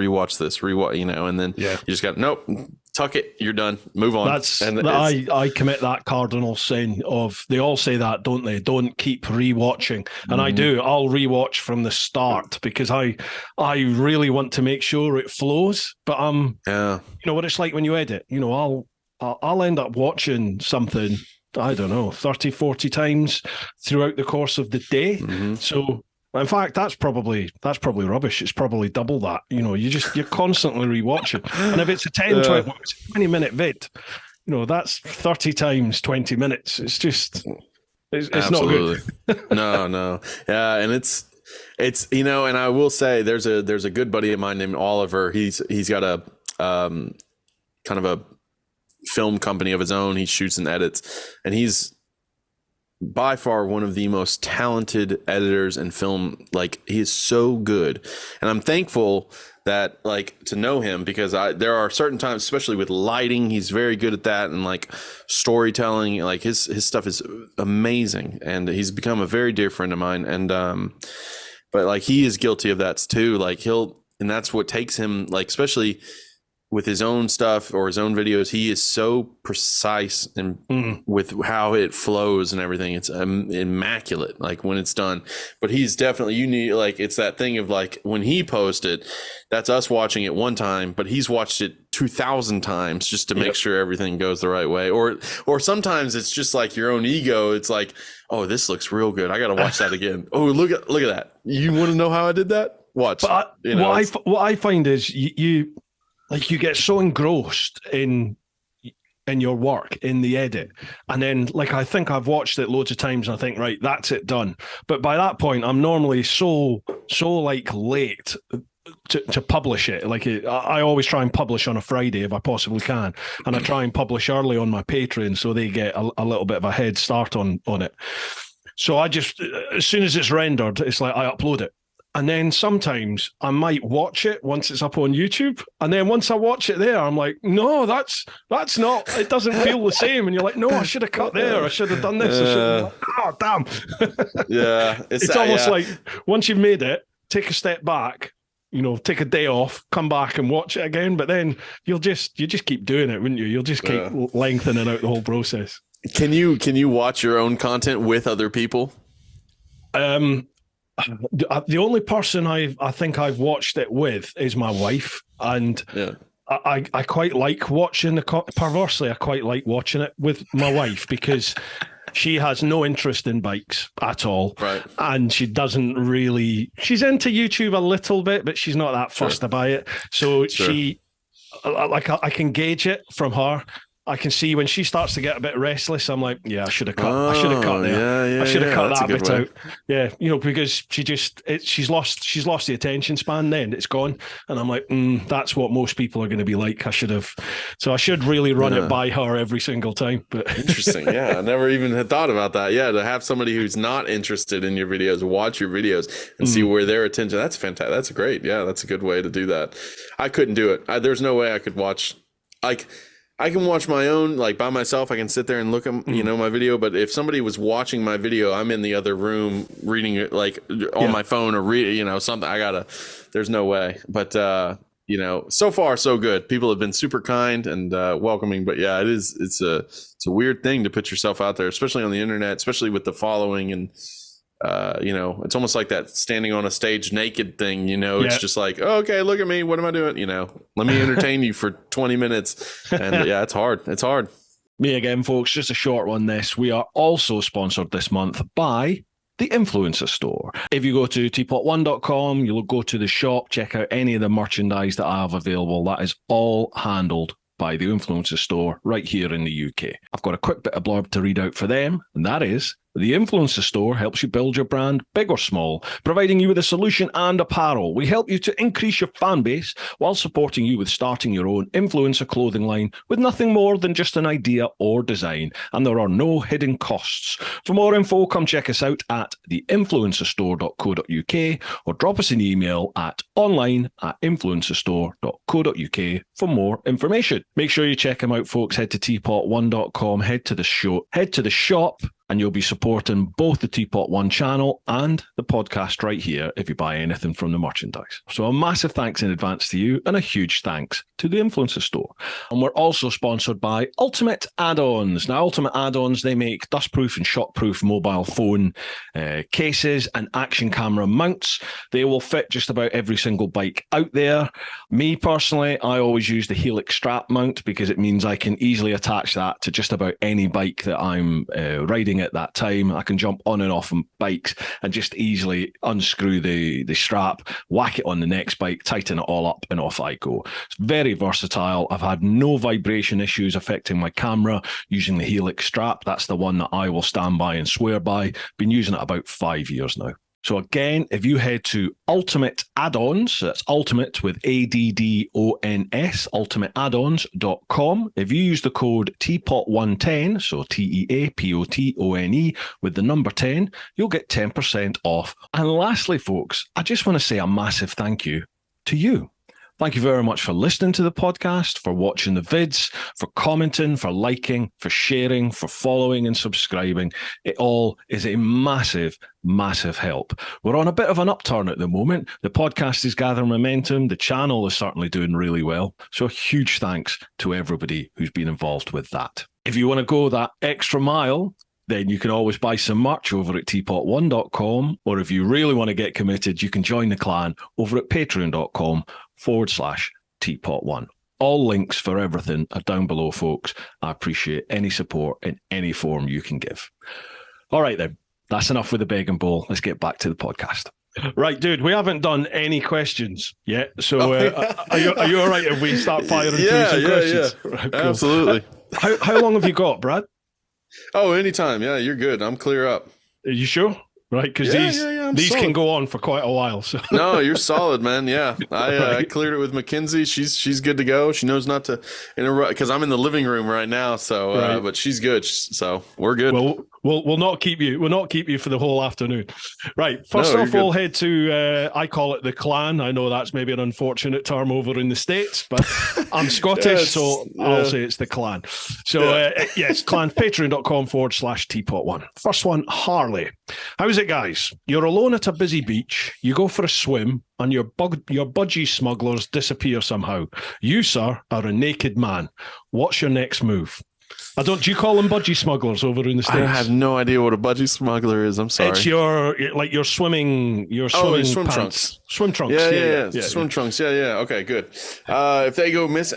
and then you just got, nope, tuck it, you're done, move on. I commit that cardinal sin of, they all say that, don't they? Don't keep rewatching. And I do. I'll rewatch from the start, because I really want to make sure it flows. But you know what it's like when you edit. I'll end up watching something, I don't know, 30, 40 times throughout the course of the day. So in fact, that's probably rubbish. It's probably double that. You're constantly rewatching. And if it's a 10, 20 minute vid, that's 30 times 20 minutes. It's just, it's not good. No. Yeah. And it's It's, you know, and I will say there's a good buddy of mine named Oliver. He's got a kind of a film company of his own. He shoots and edits, and he's by far one of the most talented editors in film. Like, he is so good, and I'm thankful that, like, to know him, because there are certain times, especially with lighting, he's very good at that, and like storytelling, like his stuff is amazing, and he's become a very dear friend of mine. And but like, he is guilty of that too. Like, and that's what takes him, like, especially with his own stuff or his own videos, he is so precise and with how it flows and everything. It's immaculate, like, when it's done. But he's definitely, you need, like, it's that thing of, like, when he posts it, that's us watching it one time, but he's watched it 2,000 times just to make sure everything goes the right way. Or sometimes it's just like your own ego. It's like, oh, this looks real good, I got to watch that again. Oh, look at that. You want to know how I did that? Watch. But what I find is you like, you get so engrossed in your work, in the edit, and then, like, I think I've watched it loads of times and I think, right, that's it, done. But by that point, I'm normally so like late to publish it. Like, I always try and publish on a Friday if I possibly can, and I try and publish early on my Patreon so they get a little bit of a head start on it. So I just, as soon as it's rendered, it's like I upload it. And then sometimes I might watch it once it's up on YouTube. And then once I watch it there, I'm like, no, that's not, it doesn't feel the same. And you're like, no, I should have cut there. I should have done this. I should have, oh, damn. Yeah. It's almost like, once you've made it, take a step back, you know, take a day off, come back and watch it again. But then you just keep doing it, wouldn't you? You'll just keep lengthening out the whole process. Can you watch your own content with other people? The only person I think I've watched it with is my wife, and I quite like watching perversely, I quite like watching it with my wife, because she has no interest in bikes at all, right? And she doesn't really. She's into YouTube a little bit, but she's not that fussed about it. So she, like, I can gauge it from her. I can see when she starts to get a bit restless, I'm like, yeah, I should have cut. I should have cut there. I should have cut that bit out. Yeah, you know, because she's lost the attention span. Then it's gone, and I'm like, that's what most people are going to be like. I should really run it by her every single time. But interesting, yeah, I never even had thought about that. Yeah, to have somebody who's not interested in your videos watch your videos and see where their attention. That's fantastic. That's great. Yeah, that's a good way to do that. I couldn't do it. There's no way I could watch, like, I can watch my own, like, by myself. I can sit there and look at, you know, my video. But if somebody was watching my video, I'm in the other room reading it, like, on my phone, or you know, something. There's no way. But, you know, so far so good. People have been super kind and welcoming. But yeah, it's a weird thing to put yourself out there, especially on the internet, especially with the following. And you know, it's almost like that standing on a stage naked thing, you know. It's just like, oh, okay, look at me, what am I doing, you know, let me entertain you for 20 minutes. And yeah, it's hard. Me again, folks, just a short one. We are also sponsored this month by the Influencer Store. If you go to TeapotOne.com, you'll go to the shop, check out any of the merchandise that I have available. That is all handled by the Influencer Store right here in the UK. I've got a quick bit of blurb to read out for them, and that is: the Influencer Store helps you build your brand, big or small, providing you with a solution and apparel. We help you to increase your fan base while supporting you with starting your own influencer clothing line with nothing more than just an idea or design, and there are no hidden costs. For more info, come check us out at theinfluencerstore.co.uk or drop us an email at online@influencerstore.co.uk for more information. Make sure you check them out, folks. Head to TeapotOne.com, head to the shop, and you'll be supporting both the TeapotOne channel and the podcast right here if you buy anything from the merchandise. So a massive thanks in advance to you, and a huge thanks to the Influencer Store. And we're also sponsored by Ultimate Add-ons. Now, Ultimate Add-ons, they make dustproof and shockproof mobile phone cases and action camera mounts. They will fit just about every single bike out there. Me personally, I always use the Helix strap mount because it means I can easily attach that to just about any bike that I'm riding at that time. I can jump on and off on bikes and just easily unscrew the strap, whack it on the next bike, tighten it all up, and off I go. It's very versatile. I've had no vibration issues affecting my camera using the Helix strap. That's the one that I will stand by and swear by. Been using it about 5 years now. So again, if you head to Ultimate Add-ons, that's Ultimate with ADDONS, ultimateaddons.com. If you use the code TeapotOne10, so TEAPOTONE with the number 10, you'll get 10% off. And lastly, folks, I just want to say a massive thank you to you. Thank you very much for listening to the podcast, for watching the vids, for commenting, for liking, for sharing, for following and subscribing. It all is a massive, massive help. We're on a bit of an upturn at the moment. The podcast is gathering momentum. The channel is certainly doing really well. So a huge thanks to everybody who's been involved with that. If you want to go that extra mile, then you can always buy some merch over at TeapotOne.com. Or if you really want to get committed, you can join the clan over at patreon.com/TeapotOne. All links for everything are down below, folks. I appreciate any support in any form you can give. All right, then. That's enough with the beg and bowl. Let's get back to the podcast. Right, dude, we haven't done any questions yet. So are you all right if we start firing through some questions? Yeah. Right, cool. Absolutely. How long have you got, Brad? Oh, anytime. Yeah, you're good. I'm clear up. Are you sure? Right, because these can go on for quite a while. So no, you're solid, man. Yeah, I cleared it with Mackenzie. She's good to go. She knows not to interrupt because I'm in the living room right now. So, but she's good. So we're good. Well, we'll not keep you. We'll not keep you for the whole afternoon. Right. First off, we'll head to. I call it the clan. I know that's maybe an unfortunate term over in the States, but I'm Scottish, so I'll say it's the clan. So yes, clan. Patreon.com/TeapotOne. First one, Harley. How's it, guys? You're alone at a busy beach. You go for a swim, and your budgie smugglers disappear somehow. You, sir, are a naked man. What's your next move? Do you call them budgie smugglers over in the States? I have no idea what a budgie smuggler is. I'm sorry. It's your swimming swim pants. Trunks. Swim trunks. Yeah. Swim trunks. Yeah. Okay, good. If they go miss,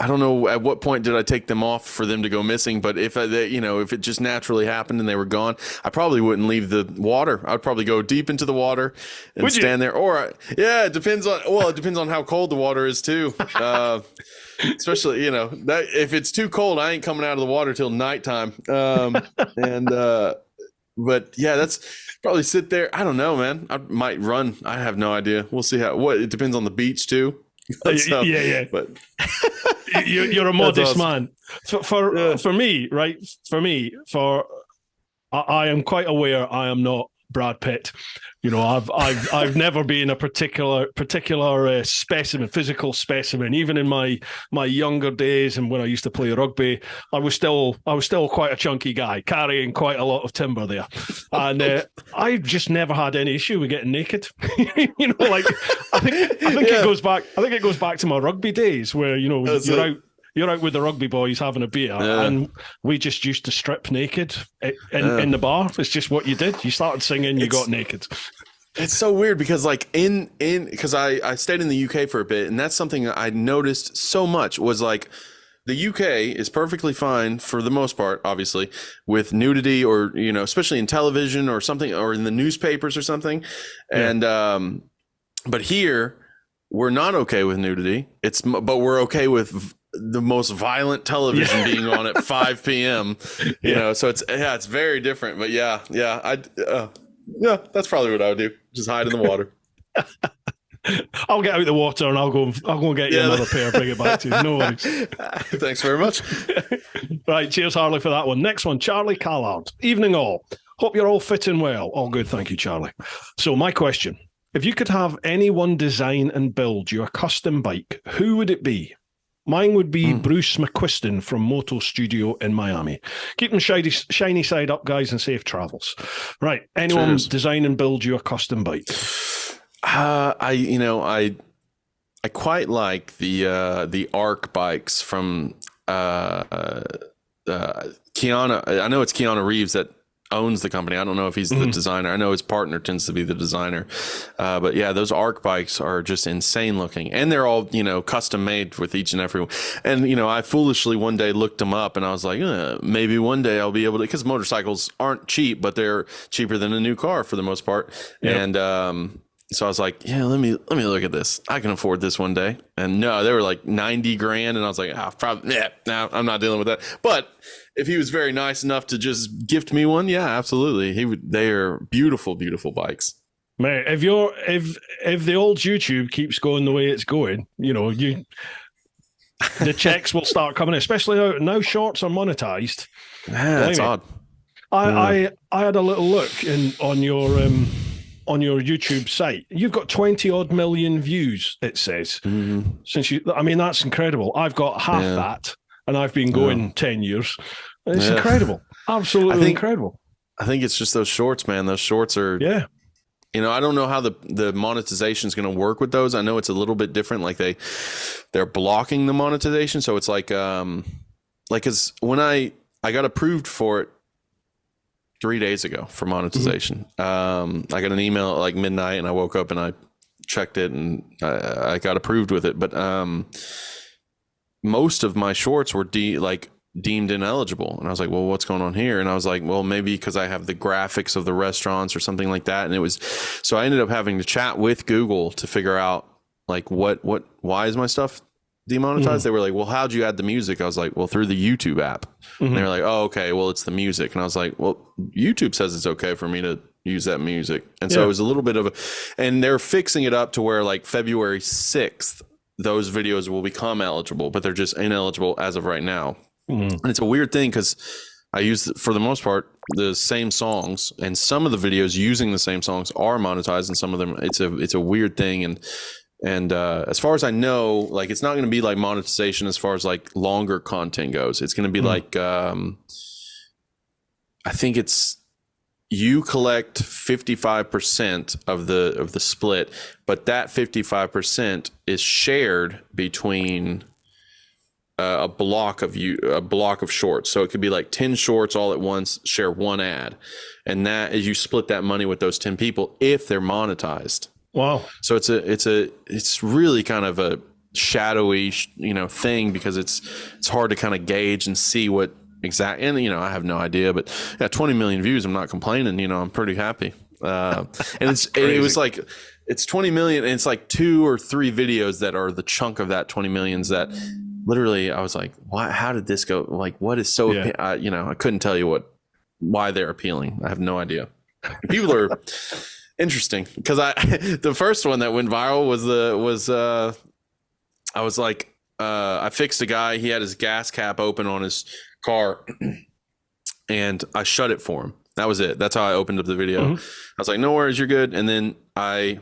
I don't know at what point did I take them off for them to go missing, but if if it just naturally happened and they were gone, I probably wouldn't leave the water. I'd probably go deep into the water and stand there. Or it depends on how cold the water is too. Especially, that if it's too cold, I ain't coming out of the water till nighttime. But yeah, that's probably sit there. I don't know, man. I might run. I have no idea. We'll see it depends on the beach too. So, yeah. But you're a modest man. For me, right? I am quite aware I am not Brad Pitt. I've never been a particular physical specimen. Even in my younger days and when I used to play rugby, I was still quite a chunky guy, carrying quite a lot of timber there. And I just never had any issue with getting naked. I think it goes back. I think it goes back to my rugby days where you're out with the rugby boys having a beer, and we just used to strip naked in the bar. It's just what you did. You started singing, you got naked. It's so weird because because I stayed in the UK for a bit, and that's something I noticed so much was like the UK is perfectly fine for the most part, obviously, with nudity or, especially in television or something, or in the newspapers or something. Yeah. And, but here we're not okay with nudity. But we're okay with the most violent television being on at 5 p.m. So it's very different. But yeah, that's probably what I would do. Just hide in the water. I'll get out the water and I'll go and get you another pair, bring it back to you. No worries. Thanks very much. Right, cheers, Harley, for that one. Next one, Charlie Callard. Evening all. Hope you're all fit and well. All good, thank you, Charlie. So my question, if you could have anyone design and build your custom bike, who would it be? Mine would be Bruce McQuiston from Moto Studio in Miami. Keep them shiny side up, guys, and safe travels. Right. Anyone design and build you a custom bike? I quite like the ARC bikes from Keanu. I know it's Keanu Reeves that owns the company. I don't know if he's the designer. I know his partner tends to be the designer. But yeah, those ARC bikes are just insane looking. And they're all, custom made with each and every one. And, I foolishly one day looked them up and I was like, maybe one day I'll be able to, because motorcycles aren't cheap, but they're cheaper than a new car for the most part. Yep. And So I was like, yeah, let me look at this. I can afford this one day. And no, they were like 90 grand. And I was like, probably, no, I'm not dealing with that. But if he was very nice enough to just gift me one, yeah, absolutely. They are beautiful, beautiful bikes. Mate, if the old YouTube keeps going the way it's going, the checks will start coming in, especially now shorts are monetized. Yeah, that's odd. I had a little look on your YouTube site. You've got 20 odd million views, it says. Mm-hmm. That's incredible. I've got half that, and I've been going 10 years. It's incredible. Absolutely incredible. I think it's just those shorts, man. Those shorts are, I don't know how the monetization is going to work with those. I know it's a little bit different. Like they're blocking the monetization. So it's like, cause when I got approved for it 3 days ago for monetization. Mm-hmm. I got an email at like midnight, and I woke up and I checked it, and I got approved with it. But most of my shorts were deemed ineligible, and I was like, well, what's going on here? And I was like, well, maybe because I have the graphics of the restaurants or something like that. And so I ended up having to chat with Google to figure out like why is my stuff demonetized? Mm-hmm. They were like, well, how'd you add the music? I was like, well, through the YouTube app. Mm-hmm. And they were like, oh, okay, well, it's the music. And I was like, well, YouTube says it's okay for me to use that music. And so it was a little bit of and they're fixing it up to where like February 6th, those videos will become eligible, but they're just ineligible as of right now. Mm-hmm. And it's a weird thing because I use, for the most part, the same songs, and some of the videos using the same songs are monetized, and some of them it's a weird thing. And as far as I know, like it's not going to be like monetization as far as like longer content goes. It's going to be like I think it's you collect 55% of the split, but that 55% is shared between a block of shorts. So it could be like 10 shorts all at once, share one ad, and that is you split that money with those 10 people if they're monetized. Wow. So it's really kind of a shadowy, thing, because it's hard to kind of gauge and see what exact, and I have no idea, but 20 million views. I'm not complaining. I'm pretty happy. And it was like, it's 20 million, and it's like 2 or 3 videos that are the chunk of that 20 millions that literally I was like, why, how did this go? Like, what is so, I couldn't tell you why they're appealing. I have no idea. People are interesting, because the first one that went viral was I was like, I fixed a guy. He had his gas cap open on his car, and I shut it for him. That was it. That's how I opened up the video. Mm-hmm. I was like, no worries, you're good. And then I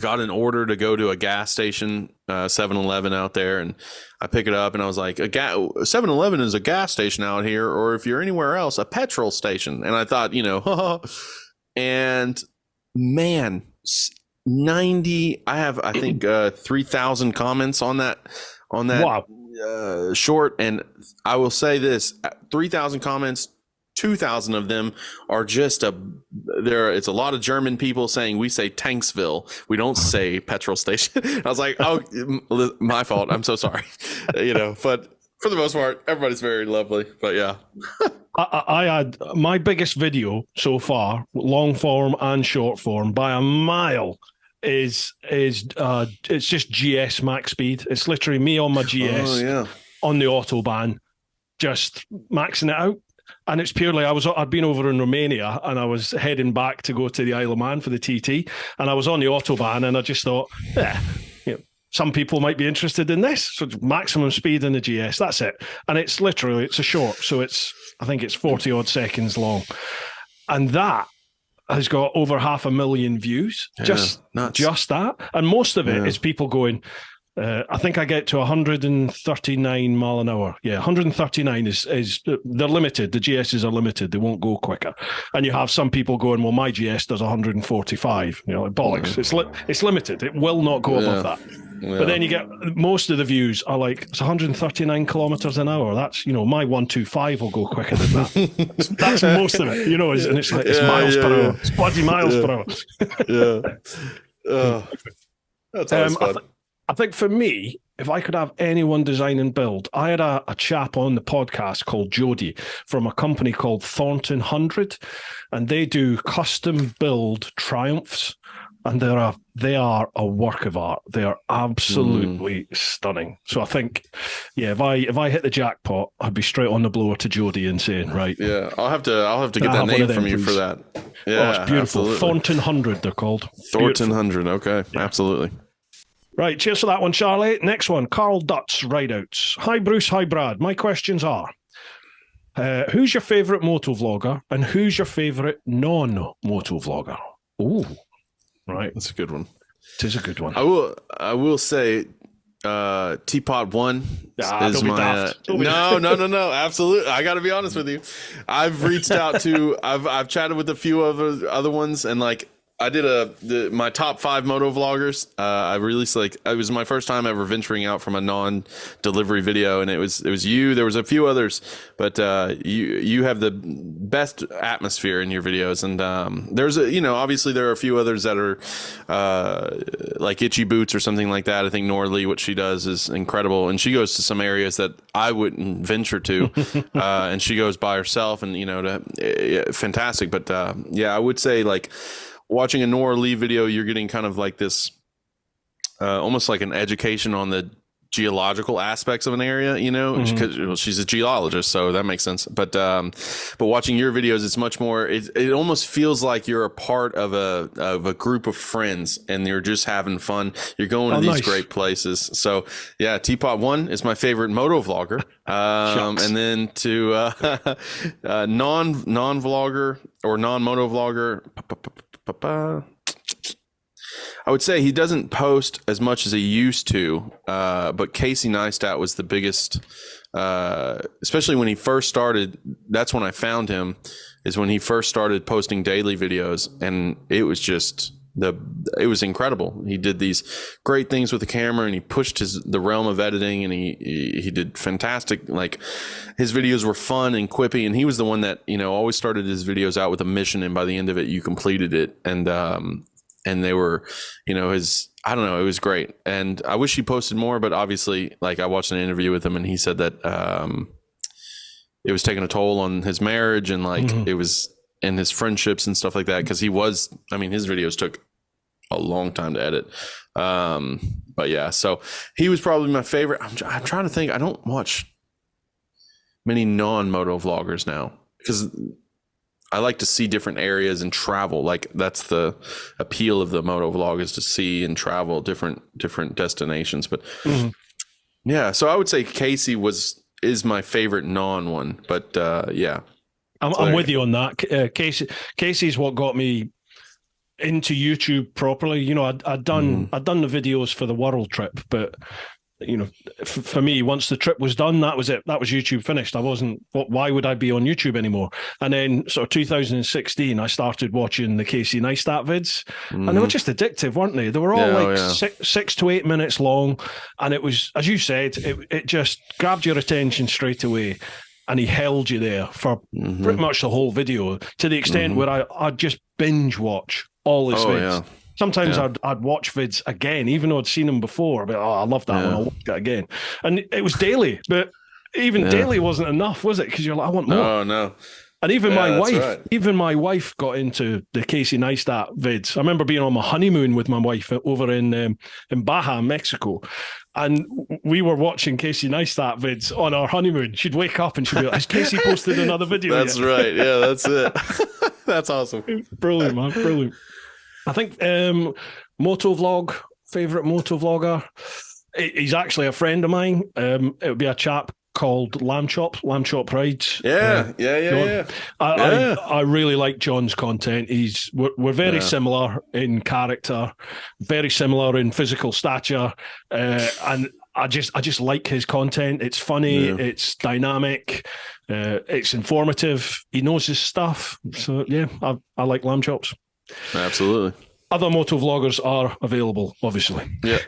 got an order to go to a gas station, 7-Eleven out there, and I pick it up, and I was like, 7-Eleven is a gas station out here, or if you're anywhere else, a petrol station. And I thought, and man, 90, I think 3,000 comments on that wow. Short. And I will say this, 3,000 comments, 2,000 of them are just it's a lot of German people saying we say Tanksville, we don't say petrol station. I was like, oh, my fault, I'm so sorry. But for the most part, everybody's very lovely. But yeah. I had my biggest video so far, long form and short form, by a mile, is it's just GS max speed. It's literally me on my GS on the Autobahn, just maxing it out. And it's purely, I'd been over in Romania, and I was heading back to go to the Isle of Man for the TT, and I was on the Autobahn, and I just thought, some people might be interested in this. So maximum speed in the GS, that's it. And it's a short, so I think it's 40 odd seconds long. And that has got over 500,000 views. Just that. And most of it is people going, I think I get to 139 mile an hour. Yeah, 139 is they're limited. The GSs are limited. They won't go quicker. And you have some people going, well, my GS does 145. Like bollocks. It's limited. It will not go above that. Yeah. But then you get most of the views are like, it's 139 kilometers an hour. That's, my 125 will go quicker than that. That's most of it, and it's like, it's miles per hour. It's bloody miles per hour. That's always fun. I think for me, if I could have anyone design and build, I had a chap on the podcast called Jody from a company called Thornton 100, and they do custom build Triumphs. and they are a work of art. They are absolutely stunning. So I think, yeah, if I hit the jackpot, I'd be straight on the blower to Jodie and saying, right, yeah, I'll have to get that name from you for that. Yeah, it's beautiful. absolutely. Thornton 100, they're called. Thornton 100. Okay, yeah. Absolutely. Right, cheers for that one, Charlie. Next one, Carl Dutz, Rideouts. Hi, Bruce. Hi, Brad. My questions are, who's your favourite moto vlogger and who's your favourite non-moto vlogger? Oh, right. That's a good one. It is a good one. I will say TeapotOne is my no, absolutely. I got to be honest with you. I've reached out to I've chatted with a few other ones, and like I did my top 5 moto vloggers. I released, like, it was my first time ever venturing out from a non-delivery video, and it was you. There was a few others, but you have the best atmosphere in your videos, and there's obviously there are a few others that are like Itchy Boots or something like that. I think Norley, what she does is incredible, and she goes to some areas that I wouldn't venture to, and she goes by herself, and fantastic. But yeah, I would say, like, watching a Nora Lee video, you're getting kind of like this, almost like an education on the geological aspects of an area, because she's a geologist, so that makes sense. But watching your videos, it's much more. It almost feels like you're a part of a group of friends, and you're just having fun. You're going to these great places. So yeah, TeapotOne is my favorite moto vlogger. And then to non-vlogger or non-moto vlogger. I would say he doesn't post as much as he used to, but Casey Neistat was the biggest, especially when he first started. That's when I found him, is when he first started posting daily videos, and it was just it was incredible. He did these great things with the camera, and he pushed the realm of editing, and he did fantastic. Like, his videos were fun and quippy, and he was the one that always started his videos out with a mission, and by the end of it you completed it, and they were I don't know, it was great. And I wish he posted more, but obviously, like, I watched an interview with him, and he said that it was taking a toll on his marriage, and like it was in his friendships and stuff like that, because his videos took a long time to edit. But yeah, so he was probably my favorite. I'm trying to think. I don't watch many non-moto vloggers now, because I like to see different areas and travel. Like, that's the appeal of the moto vlog, is to see and travel different destinations. But yeah, so I would say Casey is my favorite non one. But yeah, I'm with you on that. Casey's what got me into YouTube properly. I'd done the videos for the world trip, but for me, once the trip was done, that was it. That was YouTube finished. Why would I be on YouTube anymore? And then sort of 2016, I started watching the Casey Neistat vids, and they were just addictive, weren't they? They were all 6 to 8 minutes long, and it was, as you said, it just grabbed your attention straight away, and he held you there for pretty much the whole video, to the extent where I'd just binge watch all his vids. Yeah. Sometimes I'd watch vids again, even though I'd seen them before. I'd be like, I love that one. I'll watch it again. And it was daily, but even daily wasn't enough, was it? Because you're like, I want more. Oh, no. And even my wife got into the Casey Neistat vids. I remember being on my honeymoon with my wife over in Baja, Mexico, and we were watching Casey Neistat vids on our honeymoon. She'd wake up and she'd be like, has Casey posted another video That's yet? Right. Yeah, that's it. That's awesome. Brilliant, man. Brilliant. I think favorite moto vlogger. He's actually a friend of mine. It would be a chap called Lamb Chop Rides. Yeah. I really like John's content. We're very similar in character, very similar in physical stature, and I just like his content. It's funny, it's dynamic, it's informative. He knows his stuff. So yeah, I like Lamb Chops. Absolutely. Other moto vloggers are available, obviously. Yeah.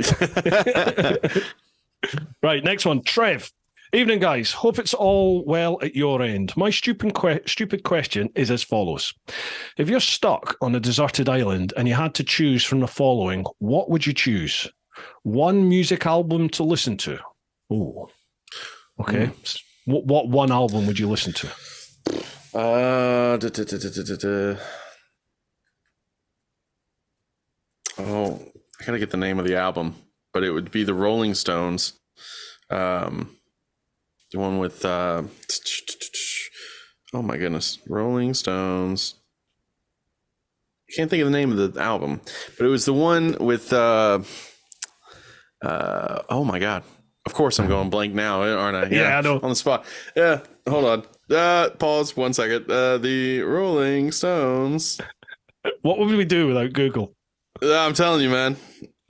Right, next one. Trev. Evening, guys. Hope it's all well at your end. My stupid question is as follows. If you're stuck on a deserted island and you had to choose from the following, what would you choose? One music album to listen to. Oh, okay. What one album would you listen to? I gotta get the name of the album, but it would be the Rolling Stones. The one with oh my goodness, Rolling Stones. I can't think of the name of the album, but it was the one with oh my god. Of course I'm going blank now, aren't I? Yeah, I know. On the spot. Yeah, hold on. Pause 1 second. The Rolling Stones. What would we do without Google? I'm telling you, man.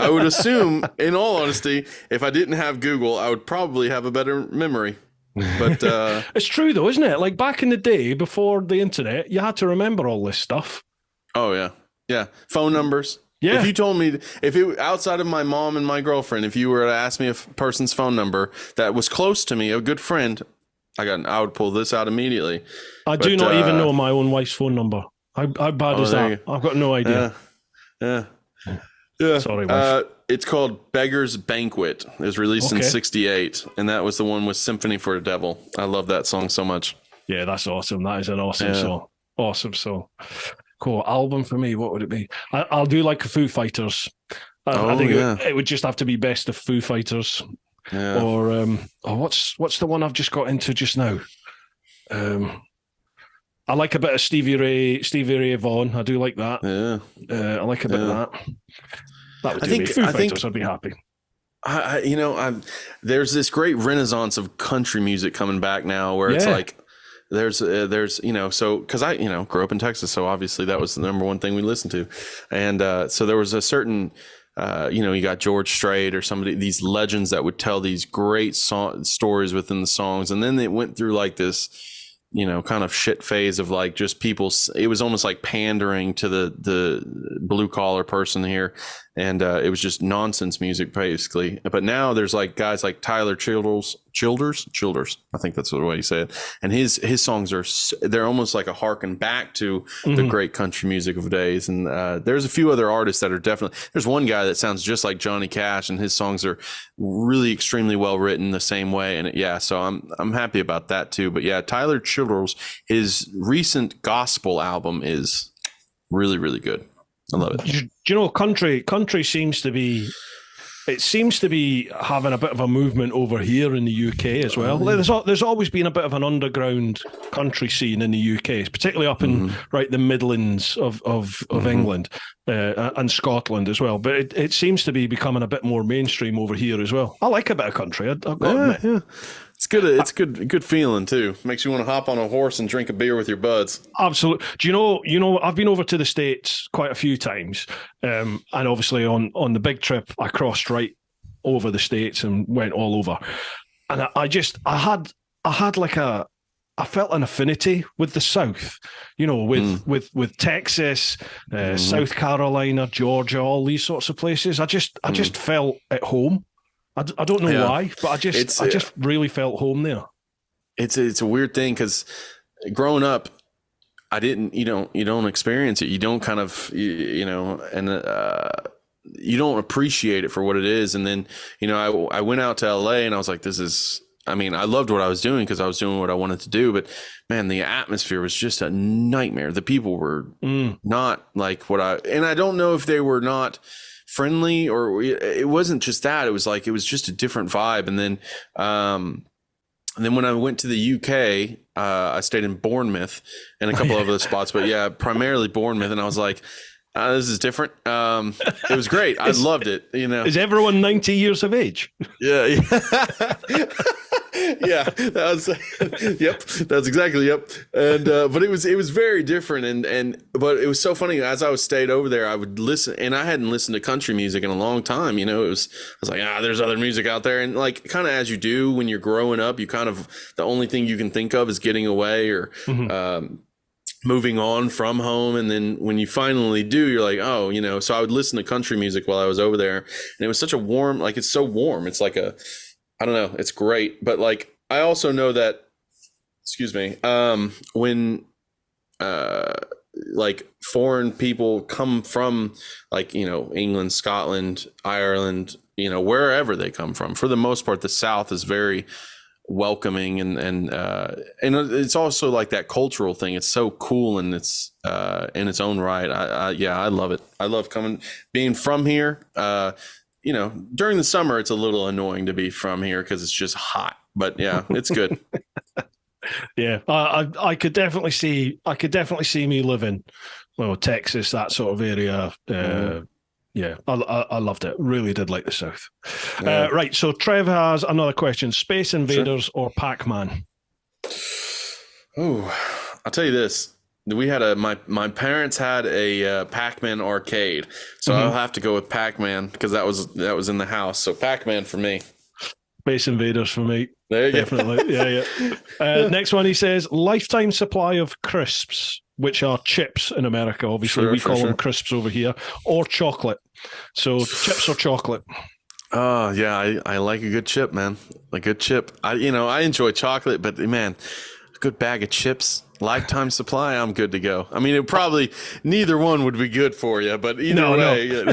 I would assume, in all honesty, if I didn't have Google, I would probably have a better memory. But it's true, though, isn't it? Like back in the day, before the internet, you had to remember all this stuff. Oh yeah, yeah. Phone numbers. Yeah. If you told me, if it outside of my mom and my girlfriend, if you were to ask me a person's phone number that was close to me, a good friend, I would pull this out immediately. I do not even know my own wife's phone number. How bad is that? I've got no idea. Yeah. Sorry, wife. It's called Beggar's Banquet. It was released in '68, and that was the one with Symphony for the Devil. I love that song so much. Yeah, that's awesome. That is an awesome song. Awesome song. Cool. Album for me, what would it be? I'll do like Foo Fighters. I think it would just have to be Best of Foo Fighters. Yeah. Or what's the one I've just got into just now? I like a bit of Stevie Ray Vaughan. I do like that. Yeah. I like a bit of that. That would do me. Foo Fighters, I'd be happy. There's this great renaissance of country music coming back now, where it's like there's so because I grew up in Texas, so obviously that was the number one thing we listened to, and so there was a certain you got George Strait or somebody, these legends that would tell these great stories within the songs, and then they went through like this kind of shit phase of like just people. It was almost like pandering to the blue collar person here, and it was just nonsense music basically. But now there's like guys like Tyler Childers, I think that's the way you say it, and his songs they're almost like a harken back to the great country music of days. And there's a few other artists that are definitely. There's one guy that sounds just like Johnny Cash, and his songs are really extremely well written the same way. And so I'm happy about that too. But yeah, Tyler Childers, his recent gospel album is really, really good. I love it. Do you know, country seems to be having a bit of a movement over here in the UK as well. There's always been a bit of an underground country scene in the UK, particularly up in the Midlands of England and Scotland as well. But it seems to be becoming a bit more mainstream over here as well. I like a bit of country. I've got to admit. Yeah. It's good. It's good feeling too. Makes you want to hop on a horse and drink a beer with your buds. Absolutely. Do you know? I've been over to the States quite a few times, and obviously on the big trip, I crossed right over the States and went all over, and I felt an affinity with the South. With Texas, South Carolina, Georgia, all these sorts of places. I just felt at home. I don't know why, but I just really felt home there. It's a weird thing because growing up, I didn't. You don't experience it. You don't kind of you don't appreciate it for what it is. And then I went out to LA and I was like, this is. I mean, I loved what I was doing because I was doing what I wanted to do. But man, the atmosphere was just a nightmare. The people were not like and I don't know if they were not friendly or it wasn't just that. It was just a different vibe. And then when I went to the UK, I stayed in Bournemouth and a couple of other spots, but primarily Bournemouth. And I was like, this is different. It was great. I loved it. Is everyone 90 years of age? Yeah. Yeah, that was yep. That's exactly yep. And but it was very different, but it was so funny. As I was stayed over there, I would listen, and I hadn't listened to country music in a long time. I was like, there's other music out there, and like kind of as you do when you're growing up, you kind of the only thing you can think of is getting away or moving on from home. And then when you finally do, you're like, so I would listen to country music while I was over there, and it was such a warm, like it's so warm. It's like I don't know. It's great. But like, I also know that, when, like foreign people come from like, England, Scotland, Ireland, wherever they come from, for the most part, the South is very welcoming, and it's also like that cultural thing. It's so cool, and it's in its own right. I love it. I love being from here. During the summer, it's a little annoying to be from here because it's just hot. But yeah, it's good. Yeah, I could definitely see me living, Texas, that sort of area. Yeah, I loved it. Really did like the South. Yeah. Right, so Trev has another question: Space Invaders or Pac-Man? Oh, I'll tell you this. We had my parents had a Pac-Man arcade, so I'll have to go with Pac-Man because that was in the house. So Pac-Man for me. Space Invaders for me. There you Definitely. go. Yeah. Next one, he says, lifetime supply of crisps, which are chips in America. Obviously, we call them crisps over here, or chocolate. So chips or chocolate? Oh, yeah. I like a good chip, man. A good chip. I enjoy chocolate, but man, a good bag of chips, lifetime supply, I'm good to go. I mean, it probably neither one would be good for you, but either way. No.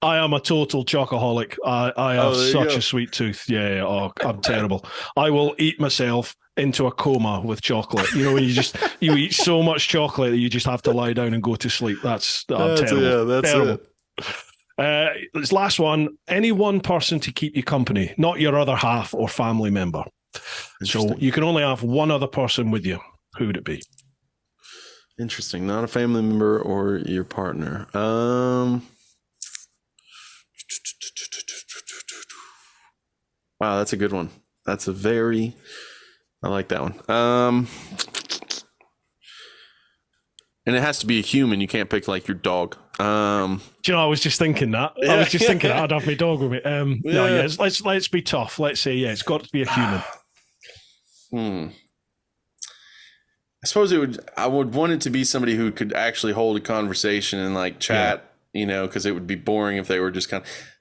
I am a total chocoholic. I have such a sweet tooth. Yeah. Oh, I'm terrible. I will eat myself into a coma with chocolate. When you eat so much chocolate that you just have to lie down and go to sleep. That's terrible. Yeah, that's terrible. This last one: any one person to keep you company, not your other half or family member. So you can only have one other person with you. Who would it be? Interesting. Not a family member or your partner. Wow, that's a good one. I like that one. And it has to be a human. You can't pick like your dog. I was just thinking that. I was just thinking I'd have my dog with me. No, let's be tough. Let's say, it's got to be a human. I suppose I would want it to be somebody who could actually hold a conversation and like chat, because it would be boring if they were just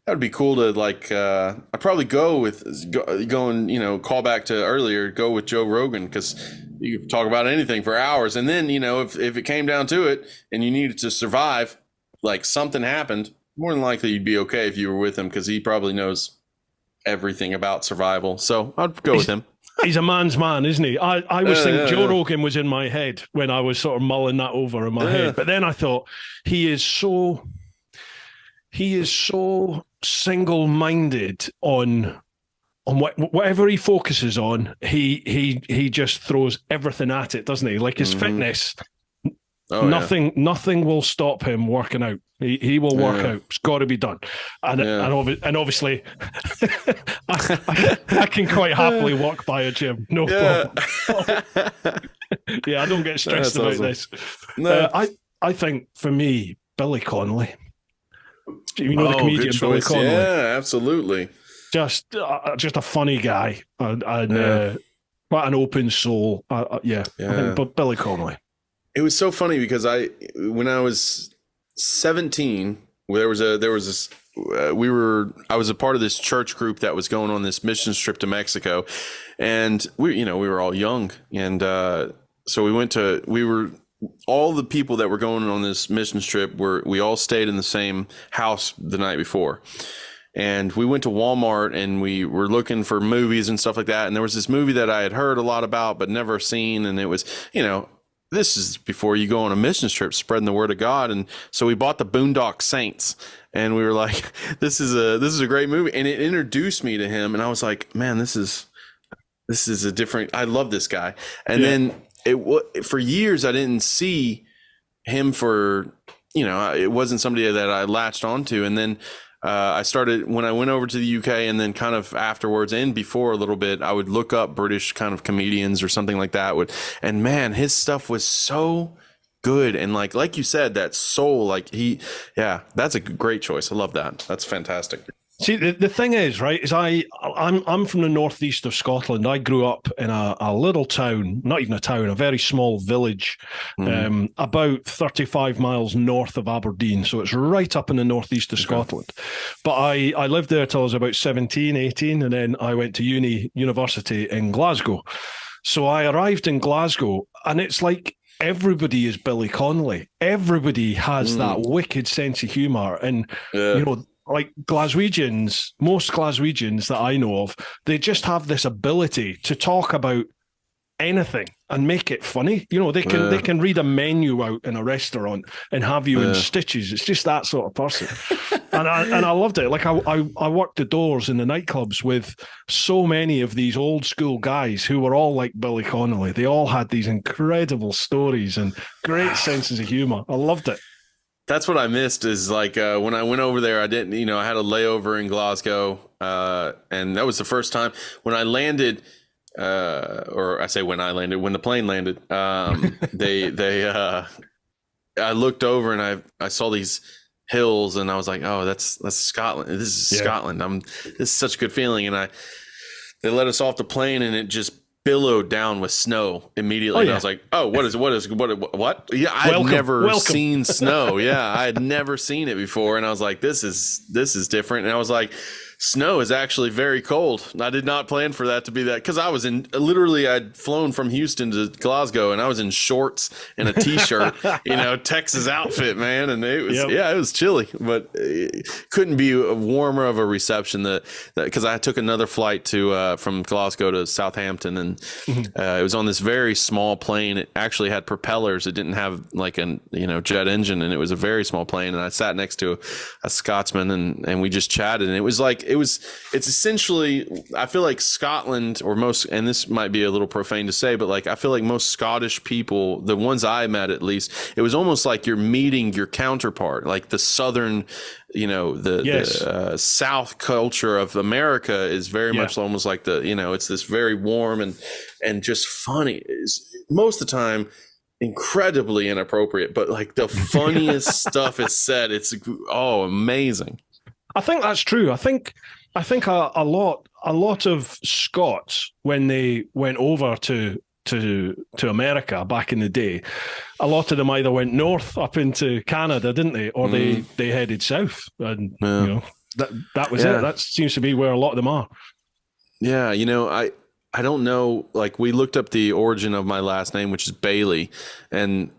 that would be cool to like, I'd probably go and call back to earlier, go with Joe Rogan, because you could talk about anything for hours. And then, if it came down to it and you needed to survive, like something happened, more than likely you'd be okay if you were with him, because he probably knows everything about survival. So I'd go with him. He's a man's man, isn't he? I was thinking Joe Rogan was in my head when I was sort of mulling that over in my head. But then I thought he is so single-minded on whatever he focuses on. He just throws everything at it, doesn't he? Like his fitness, nothing will stop him working out. He will work out. It's got to be done. And obviously, I can quite happily walk by a gym. No problem. I don't get stressed about this. No. I think for me, Billy Connolly. The comedian Billy Connolly. Yeah, absolutely. Just a funny guy and quite an open soul. I think Billy Connolly. It was so funny because when I was 17, I was a part of this church group that was going on this mission trip to Mexico, and we were all young, and so all the people that were going on this mission trip we all stayed in the same house the night before. And we went to Walmart and we were looking for movies and stuff like that. And there was this movie that I had heard a lot about, but never seen. And it was, this is before you go on a mission trip, spreading the word of God. And so we bought the Boondock Saints, and we were like, this is a great movie. And it introduced me to him. And I was like, man, this is a different, I love this guy. And then for years, I didn't see him it wasn't somebody that I latched onto. And then I started, when I went over to the UK, and then kind of afterwards and before a little bit, I would look up British kind of comedians or something like that. And man, his stuff was so good. And like you said, that soul, that's a great choice. I love that. That's fantastic. See, the thing is, right, is I'm from the northeast of Scotland. I grew up in a little town, not even a town, a very small village, about 35 miles north of Aberdeen. So it's right up in the northeast of Scotland. But I lived there till I was about 17, 18, and then I went to university in Glasgow. So I arrived in Glasgow, and it's like everybody is Billy Connolly. Everybody has that wicked sense of humour. And, like Glaswegians, most Glaswegians that I know of, they just have this ability to talk about anything and make it funny. You know, they can read a menu out in a restaurant and have you in stitches. It's just that sort of person. and I loved it. Like I worked the doors in the nightclubs with so many of these old school guys who were all like Billy Connolly. They all had these incredible stories and great senses of humor. I loved it. That's what I missed is like when I went over there, I didn't, I had a layover in Glasgow. And that was the first time when I landed, or I say when the plane landed, I looked over and I saw these hills and I was like, oh, that's Scotland. This is Scotland. This is such a good feeling. And they let us off the plane and it just billowed down with snow immediately. And I was like, oh, what? Yeah. I'd never seen snow. Yeah. I had never seen it before. And I was like, this is different. And I was like, snow is actually very cold. I did not plan for that to be that, because I was I'd flown from Houston to Glasgow and I was in shorts and a t-shirt, Texas outfit, man. And it was, it was chilly, but it couldn't be a warmer of a reception because I took another flight from Glasgow to Southampton and it was on this very small plane. It actually had propellers. It didn't have like a, jet engine, and it was a very small plane. And I sat next to a Scotsman and we just chatted, and it was like, it's essentially, I feel like Scotland, or most, and this might be a little profane to say, but like I feel like most Scottish people, the ones I met at least, it was almost like you're meeting your counterpart, like the southern, the South culture of America is very much almost like it's this very warm and just funny. Most of the time incredibly inappropriate, but like the funniest stuff is said. It's amazing. I think that's true. I think a lot of Scots, when they went over to America back in the day, a lot of them either went north up into Canada, didn't they, or they headed south, and that was it. That seems to be where a lot of them are. Yeah, I don't know. Like, we looked up the origin of my last name, which is Bailey, and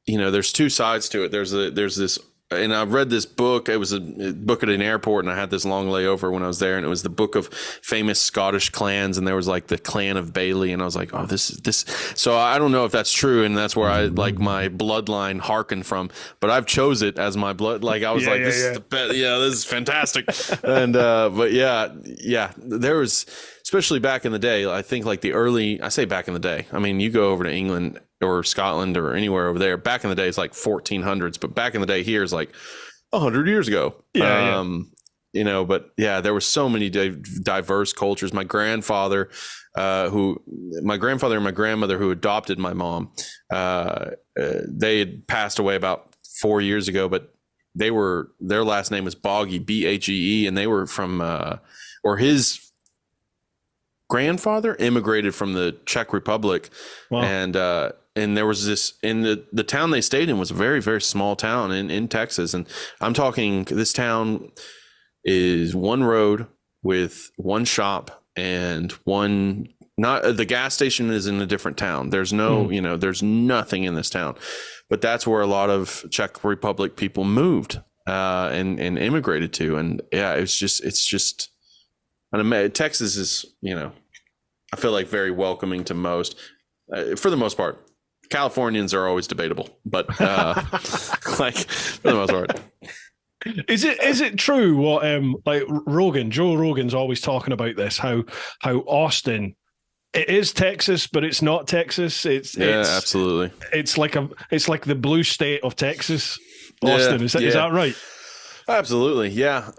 there's two sides to it. There's this. And I read this book. It was a book at an airport, and I had this long layover when I was there, and it was the book of famous Scottish clans, and there was like the clan of Bailey, and I was like, oh, this. So I don't know if that's true, and that's where I like my bloodline hearkened from. But I've chose it as my blood. Like I was this is the best. Yeah, this is fantastic. And but there was, especially back in the day. I think like I say back in the day. I mean, you go over to England or Scotland or anywhere over there. Back in the day, it's like 1400s, but back in the day here is like 100 years ago. But there were so many diverse cultures. My grandfather and my grandmother who adopted my mom, they had passed away about 4 years ago, but their last name was Boggy, Bhee, and they were from, or his grandfather immigrated from the Czech Republic. Wow. And there was this, in the town they stayed in was a very, very small town in Texas. And I'm talking, this town is one road with one shop and the gas station is in a different town. There's no, there's nothing in this town, but that's where a lot of Czech Republic people moved and immigrated to. And it's just, Texas is, I feel like very welcoming to most, for the most part. Californians are always debatable, but like for the most part. Is it true what like Joe Rogan's always talking about this, how Austin, it is Texas, but it's not Texas. It's absolutely. It's like the blue state of Texas. Austin, is that right? Absolutely. Yeah.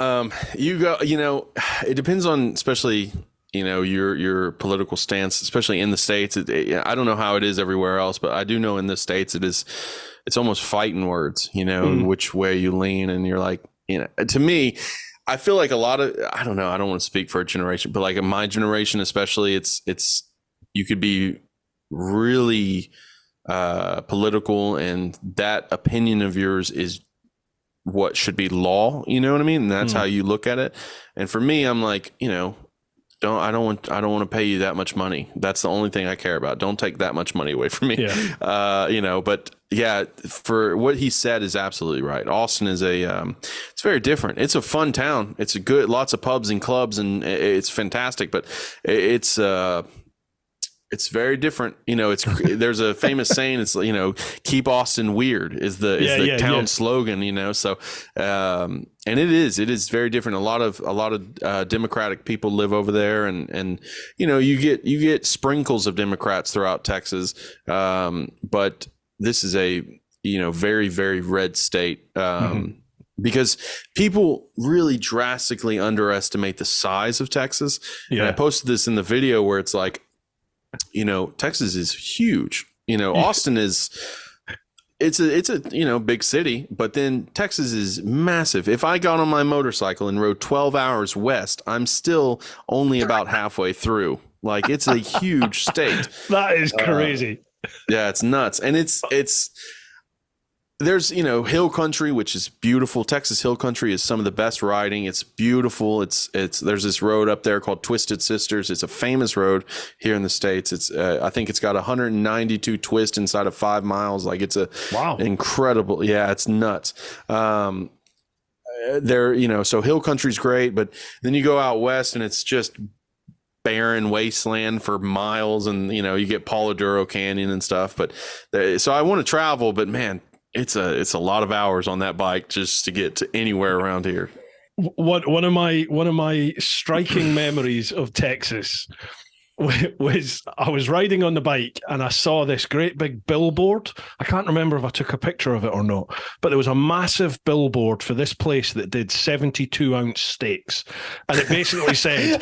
It depends on, especially, your political stance, especially in the States. I don't know how it is everywhere else, but I do know in the States it's almost fighting words, which way you lean. And you're like, to me, I feel like a lot of, I don't know, I don't want to speak for a generation, but like in my generation, especially, it's, you could be really political, and that opinion of yours is what should be law. You know what I mean? And that's how you look at it. And for me, I'm like, I don't want to pay you that much money. That's the only thing I care about. Don't take that much money away from me. Yeah. You know, but yeah, for what he said is absolutely right. Austin is it's very different. It's a fun town. It's lots of pubs and clubs, and it's fantastic, but it's very different. You know, there's a famous saying, it's, you know, keep Austin weird is the town slogan, you know? So, and it is very different. A lot of Democratic people live over there, and, you know, you get sprinkles of Democrats throughout Texas. But this is a, you know, very, very red state. Because people really drastically underestimate the size of Texas. Yeah. And I posted this in the video where it's like, you know, Texas is huge. You know, Austin it's a you know, big city, but then Texas is massive. If I got on my motorcycle and rode 12 hours west, I'm still only about halfway through. Like, it's a huge state. That is crazy. Yeah, it's nuts. And there's, you know, hill country, which is beautiful. Texas hill country is some of the best riding. It's beautiful. There's this road up there called Twisted Sisters. It's a famous road here in the States. It's I think it's got 192 twists inside of 5 miles. Like, it's incredible. Yeah, it's nuts. There, you know, so hill country's great, but then you go out west and it's just barren wasteland for miles, and, you know, you get Palo Duro Canyon and stuff. But so I want to travel, but man, it's a lot of hours on that bike just to get to anywhere around here. One of my striking memories of Texas was I was riding on the bike and I saw this great big billboard. I can't remember if I took a picture of it or not, but there was a massive billboard for this place that did 72-ounce steaks, and it basically said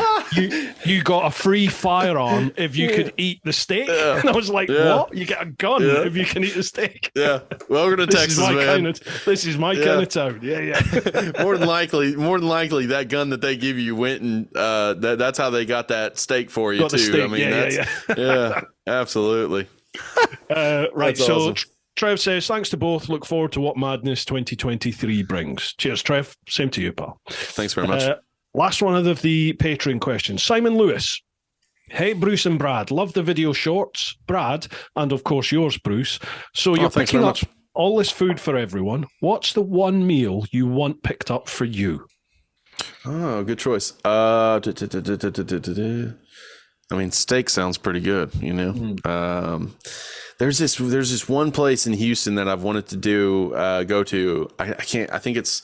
you got a free firearm if you could eat the steak. And I was like, what? You get a gun if you can eat the steak? Yeah. Welcome to Texas, man. This is my kind of town. Yeah. More than likely, that gun that they give you went and that's how they got that steak for you too. I mean, yeah, absolutely. Right. That's so awesome. Trev says, thanks to both. Look forward to what madness 2023 brings. Cheers, Trev. Same to you, pal. Thanks very much. Last one of the Patreon questions. Simon Lewis. Hey, Bruce and Brad. Love the video shorts, Brad, and of course yours, Bruce. So you're picking up all this food for everyone. What's the one meal you want picked up for you? Oh, good choice. I mean, steak sounds pretty good, you know. There's this one place in Houston that I've wanted to go to. I think it's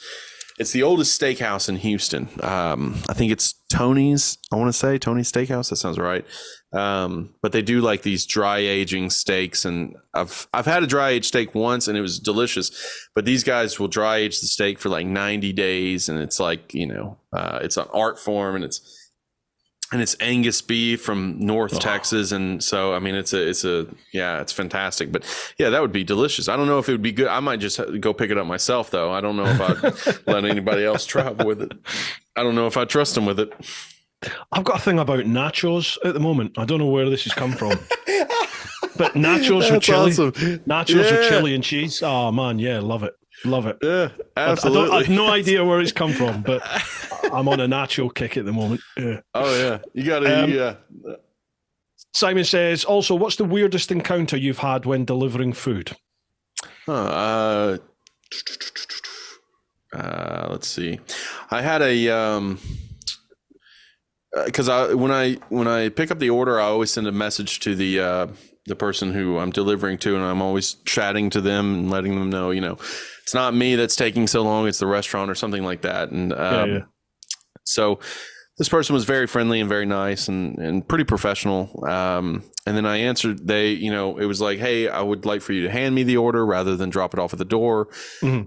the oldest steakhouse in Houston. I think it's Tony's. I want to say Tony's Steakhouse. That sounds right. But they do like these dry aging steaks, and I've had a dry aged steak once and it was delicious, but these guys will dry age the steak for like 90 days. And it's like, you know, it's an art form, and it's Angus beef from North Texas. And so, I mean, it's fantastic, but yeah, that would be delicious. I don't know if it would be good. I might just go pick it up myself though. I don't know if I'd let anybody else travel with it. I don't know if I trust them with it. I've got a thing about nachos at the moment. I don't know where this has come from, but nachos with chili, with chili and cheese. Oh man. Yeah. Love it. Yeah, absolutely. I have no idea where it's come from, but I'm on a nacho kick at the moment. Yeah. Oh yeah, you got to. Simon says, also, what's the weirdest encounter you've had when delivering food? Let's see. I had a because when I pick up the order, I always send a message to the person who I'm delivering to, and I'm always chatting to them and letting them know, you know, it's not me that's taking so long, it's the restaurant or something like that. And so this person was very friendly and very nice and pretty professional. And then I answered, it was like, hey, I would like for you to hand me the order rather than drop it off at the door. And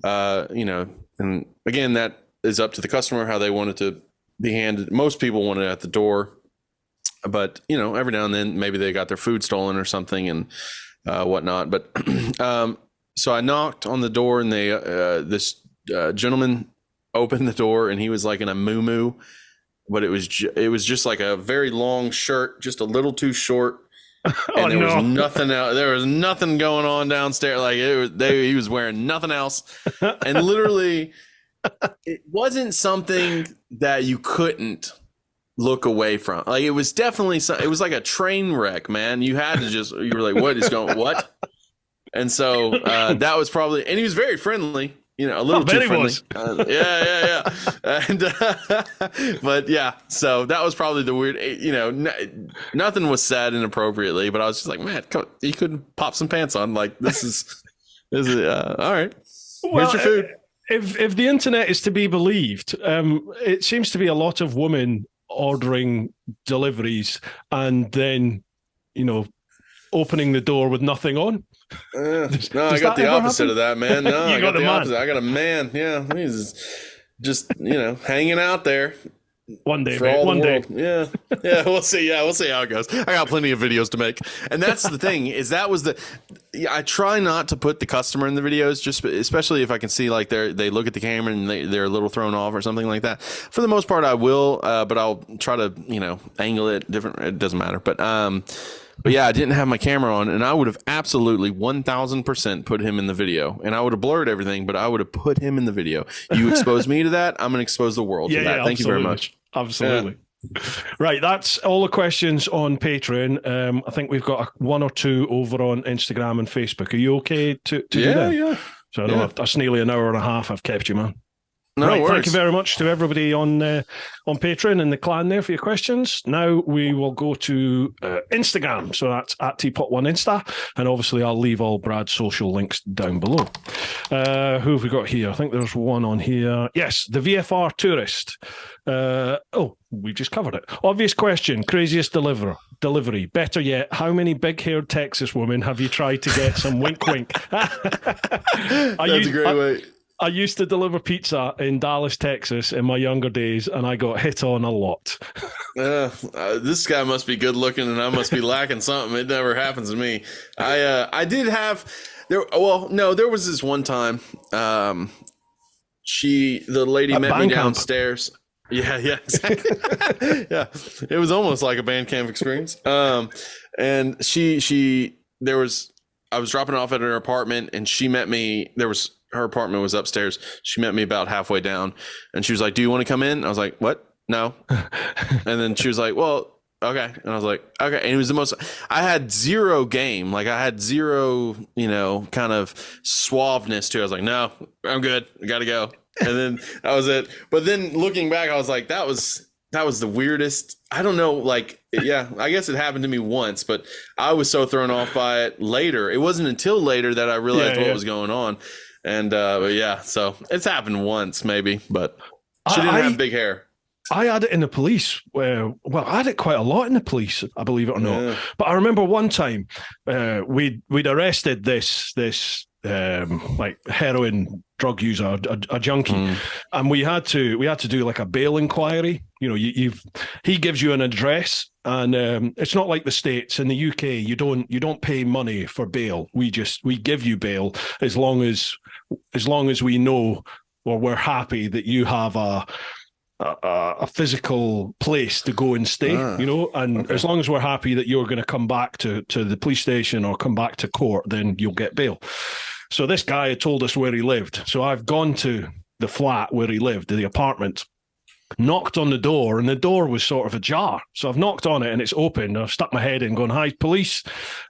again, that is up to the customer, how they want it to be handed. Most people want it at the door, but you know, every now and then maybe they got their food stolen or something and whatnot. But so I knocked on the door, and this gentleman opened the door, and he was like in a muumuu, but it was just like a very long shirt, just a little too short. And there was nothing out. There was nothing going on downstairs. Like he was wearing nothing else, and literally, it wasn't something that you couldn't look away from. Like, it was definitely it was like a train wreck, man. You had to just, you were like, what is going, what? And so that was probably, and he was very friendly, you know, a little too friendly. Yeah. And but yeah, so that was probably the weird, you know, nothing was said inappropriately, but I was just like, man, you couldn't pop some pants on. Like, this is all right. Well, here's your food. If the internet is to be believed, it seems to be a lot of women ordering deliveries and then, you know, opening the door with nothing on. No, I got the opposite of that, man. No, I got the opposite. I got a man. Yeah, he's just, you know, hanging out there. One day, mate. One day. Yeah. We'll see. Yeah, we'll see how it goes. I got plenty of videos to make, and that's the thing. Is that was the. I try not to put the customer in the videos, just especially if I can see like they look at the camera and they're a little thrown off or something like that. For the most part, I will, but I'll try to, you know, angle it different. It doesn't matter, but yeah, I didn't have my camera on, and I would have absolutely 1,000% put him in the video, and I would have blurred everything, but I would have put him in the video. You expose me to that, I'm going to expose the world to that. Thank you very much. Absolutely. Yeah. Right, that's all the questions on Patreon. I think we've got one or two over on Instagram and Facebook. Are you okay to do that? Yeah. So I know that's nearly an hour and a half I've kept you, man. No worries. Thank you very much to everybody on Patreon and the clan there for your questions. Now we will go to Instagram. So that's at TeapotOne Insta. And obviously I'll leave all Brad's social links down below. Who have we got here? I think there's one on here. Yes, the VFR tourist. We just covered it. Obvious question. Craziest delivery. Better yet, how many big-haired Texas women have you tried to get some wink wink? That's a great way. I used to deliver pizza in Dallas, Texas in my younger days, and I got hit on a lot. This guy must be good looking, and I must be lacking something. It never happens to me. I did have there. Well, no, there was this one time. The lady met me downstairs. Yeah, exactly. Yeah, it was almost like a band camp experience. And I was dropping off at her apartment, and she met me. Her apartment was upstairs. She met me about halfway down, and she was like, "Do you want to come in?" I was like, "What? No." And then she was like, "Well, okay." And I was like, "Okay." And it was the most. I had zero game. Like, I had zero, you know, kind of suaveness to it. I was like, "No, I'm good. I gotta go." And then that was it. But then looking back, I was like, that was the weirdest. I don't know. Like, yeah, I guess it happened to me once, but I was so thrown off by it later. It wasn't until later that I realized what was going on. And but yeah, so it's happened once maybe, but she didn't have big hair. I had it in the police. Well, I had it quite a lot in the police, I believe it or not. But I remember one time we'd arrested this like heroin drug user, a junkie, and we had to do like a bail inquiry. You know, he gives you an address, and it's not like the States. In the UK, you don't pay money for bail. We give you bail as long as we know, or we're happy that you have a physical place to go and stay, you know, and as long as we're happy that you're going to come back to the police station or come back to court, then you'll get bail. So this guy had told us where he lived. So I've gone to the flat where he lived, the apartment, knocked on the door, and the door was sort of ajar. So I've knocked on it and it's open. I've stuck my head in going, "Hi, police."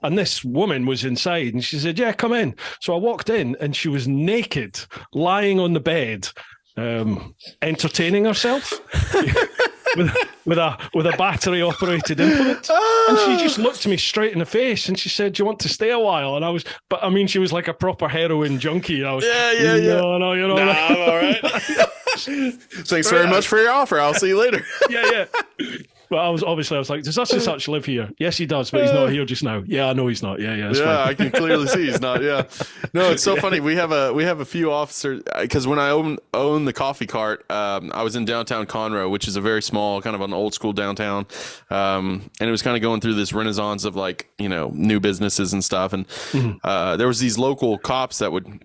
And this woman was inside and she said, "Yeah, come in." So I walked in and she was naked, lying on the bed, entertaining herself with a battery operated implement. And she just looked me straight in the face and she said, "Do you want to stay a while?" And she was like a proper heroin junkie. And I was, No, you know, I'm all right. Thanks very much for your offer. I'll see you later. Yeah. But I was like, "Does such and such live here?" "Yes, he does, but he's not here just now." "Yeah, I know he's not." Yeah, that's fine. I can clearly see he's not. Yeah, no, it's so funny. We have a few officers, because when I owned the coffee cart, I was in downtown Conroe, which is a very small, kind of an old school downtown, and it was kind of going through this renaissance of, like, you know, new businesses and stuff. And there was these local cops that would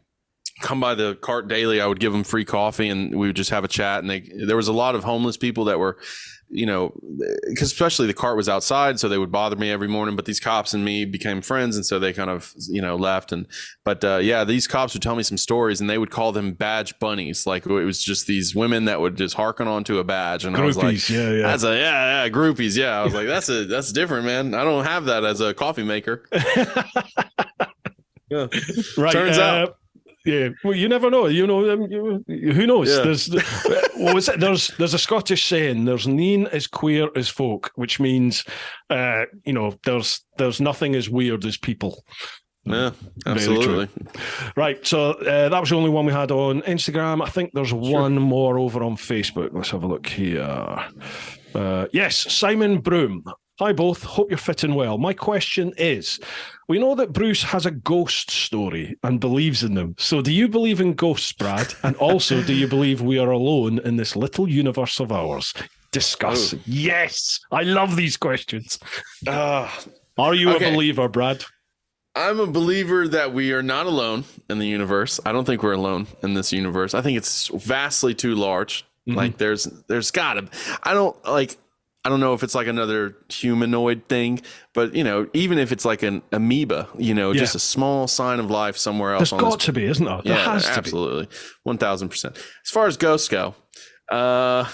come by the cart daily. I would give them free coffee and we would just have a chat. And there was a lot of homeless people that were, you know, because especially the cart was outside, so they would bother me every morning. But these cops and me became friends, and so they kind of, you know, left. But these cops would tell me some stories, and they would call them badge bunnies. Like it was just these women that would just hearken onto a badge, and groupies, I was like, groupies, yeah. I was like, that's different, man. I don't have that as a coffee maker. Yeah, right. Turns out. Yeah, well, you never know. You know, who knows? Yeah. There's a Scottish saying: "There's none as queer as folk," which means, you know, there's nothing as weird as people. Yeah, absolutely. Right. So that was the only one we had on Instagram. I think there's one more over on Facebook. Let's have a look here. Yes, Simon Broom. Hi both, hope you're fitting well. My question is, we know that Bruce has a ghost story and believes in them. So do you believe in ghosts, Brad? And also, do you believe we are alone in this little universe of ours? Discuss. Oh. Yes, I love these questions. Are you a believer, Brad? I'm a believer that we are not alone in the universe. I don't think we're alone in this universe. I think it's vastly too large. Mm-hmm. Like there's gotta, I don't know if it's like another humanoid thing, but, you know, even if it's like an amoeba, you know, just a small sign of life somewhere else. There's got to be, isn't there? There has to be. Absolutely. 1000%. As far as ghosts go, I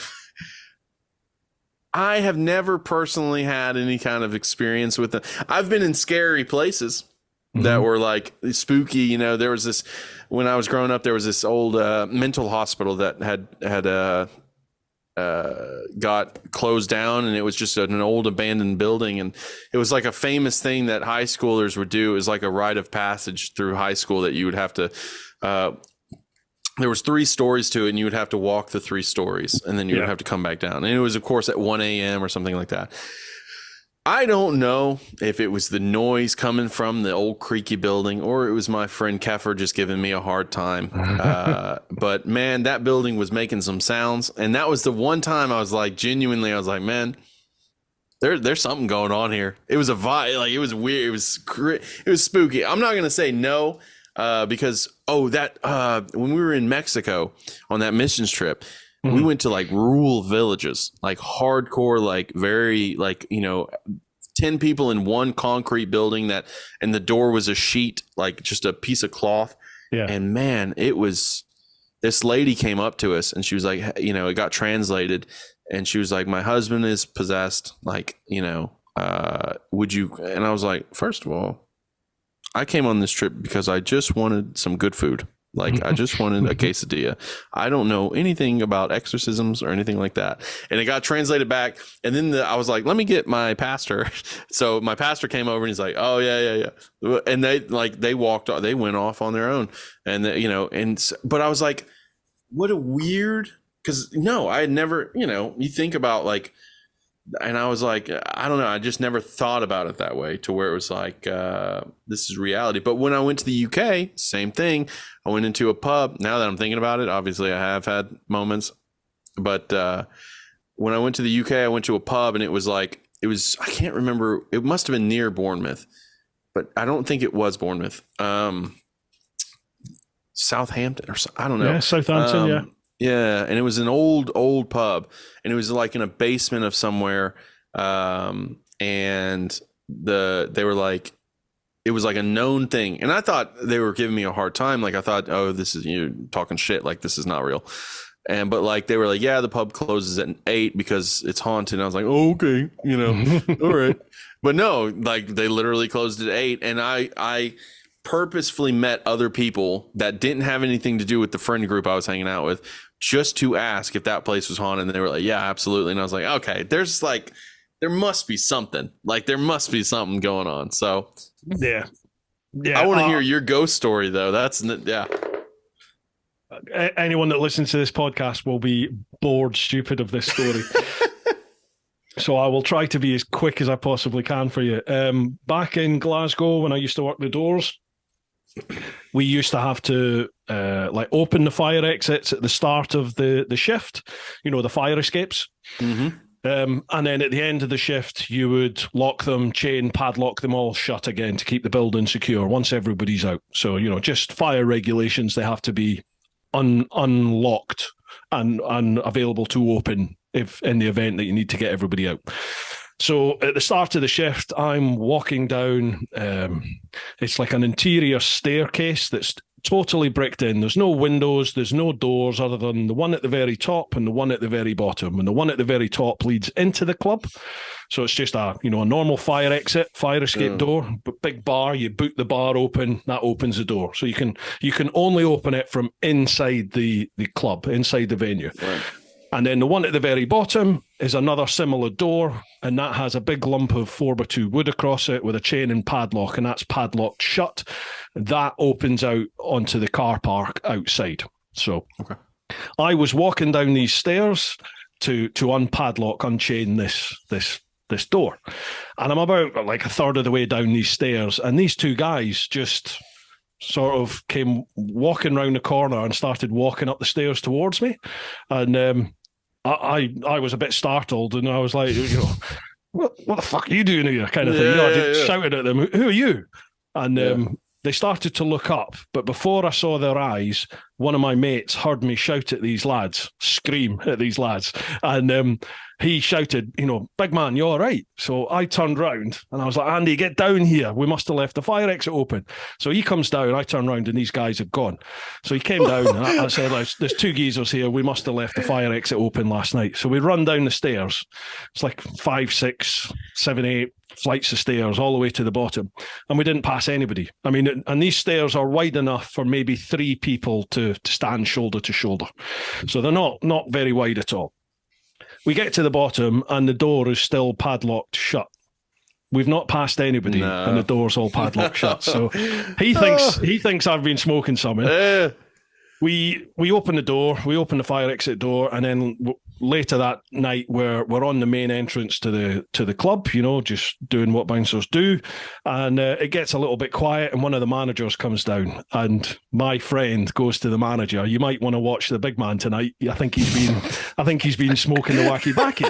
have never personally had any kind of experience with them. I've been in scary places that were like spooky. You know, there was this, when I was growing up, there was this old mental hospital that had got closed down, and it was just an old abandoned building, and it was like a famous thing that high schoolers would do. It was like a rite of passage through high school that you would have to there was 3 stories to it, and you would have to walk the 3 stories, and then you would have to come back down, and it was of course at 1 a.m. or something like that. I don't know if it was the noise coming from the old creaky building, or it was my friend Keffer just giving me a hard time. But man, that building was making some sounds. And that was the one time I was like, genuinely, I was like, man, there's something going on here. It was a vibe. Like, it was weird. It was spooky. I'm not going to say no, because, when we were in Mexico on that missions trip, we went to like rural villages, like hardcore, like very, like, you know, 10 people in one concrete building and the door was a sheet, like just a piece of cloth. Yeah. And man, this lady came up to us and she was like, you know, it got translated and she was like, my husband is possessed. Like, you know, would you? And I was like, first of all, I came on this trip because I just wanted some good food. Like, I just wanted a quesadilla. I don't know anything about exorcisms or anything like that. And it got translated back. And then I was like, let me get my pastor. So my pastor came over and he's like, oh, yeah. And they went off on their own. And, you know, but I was like, what a weird, because no, I had never, you know, you think about like, and I was like, I don't know. I just never thought about it that way, to where it was like, this is reality. But when I went to the UK, same thing. I went into a pub. Now that I'm thinking about it, obviously I have had moments. But when I went to the UK, I went to a pub, and it was, I can't remember. It must have been near Bournemouth, but I don't think it was Bournemouth. Southampton or I don't know. Yeah, Southampton, yeah. Yeah, and it was an old pub, and it was like in a basement of somewhere, and they were like, it was like a known thing, and I thought they were giving me a hard time. Like, I thought, oh, this is, you're talking shit, like this is not real. But like, they were like, yeah, the pub closes at 8 because it's haunted. And I was like, oh, okay, you know, all right. But no, like, they literally closed at 8, and I purposefully met other people that didn't have anything to do with the friend group I was hanging out with, just to ask if that place was haunted. And they were like, yeah, absolutely. And I was like, okay, there must be something. Like, there must be something going on. So yeah. I want to hear your ghost story though. Anyone that listens to this podcast will be bored stupid of this story. So I will try to be as quick as I possibly can for you. Back in Glasgow, when I used to work the doors, we used to have to open the fire exits at the start of the shift, you know, the fire escapes. And then at the end of the shift, you would lock them, chain, padlock them all shut again to keep the building secure once everybody's out. So, just fire regulations, they have to be unlocked and available to open if in the event that you need to get everybody out. So at the start of the shift, I'm walking down, it's like an interior staircase that's totally bricked in. There's no windows, there's no doors other than the one at the very top and the one at the very bottom. And the one at the very top leads into the club. So it's just a normal fire escape door, but big bar, you boot the bar open, that opens the door. So you can only open it from inside the club, inside the venue. Right. And then the one at the very bottom is another similar door, and that has a big lump of 4x2 wood across it with a chain and padlock, and that's padlocked shut. That opens out onto the car park outside. So I was walking down these stairs to unpadlock, unchain this door. And I'm about like a third of the way down these stairs, and these two guys just sort of came walking round the corner and started walking up the stairs towards me. And I was a bit startled, and I was like, what the fuck are you doing here, kind of thing. I just shouted at them, who are you? And they started to look up, but before I saw their eyes, one of my mates heard me shout at these lads, scream at these lads, and he shouted, big man, you all right? So I turned round and I was like, Andy, get down here. We must have left the fire exit open. So he comes down, I turn round and these guys have gone. So he came down and I said, there's two geezers here. We must have left the fire exit open last night. So we run down the stairs. It's like 5, 6, 7, 8 flights of stairs all the way to the bottom. And we didn't pass anybody. I mean, and these stairs are wide enough for maybe 3 people to stand shoulder to shoulder. So they're not very wide at all. We get to the bottom and the door is still padlocked shut. We've not passed anybody and the door's all padlocked shut. So he thinks I've been smoking something. We open the door, we open the fire exit door, and then later that night we're on the main entrance to the club, just doing what bouncers do, and it gets a little bit quiet, and one of the managers comes down, and my friend goes to the manager, you might want to watch the big man tonight. I think he's been smoking the wacky backy.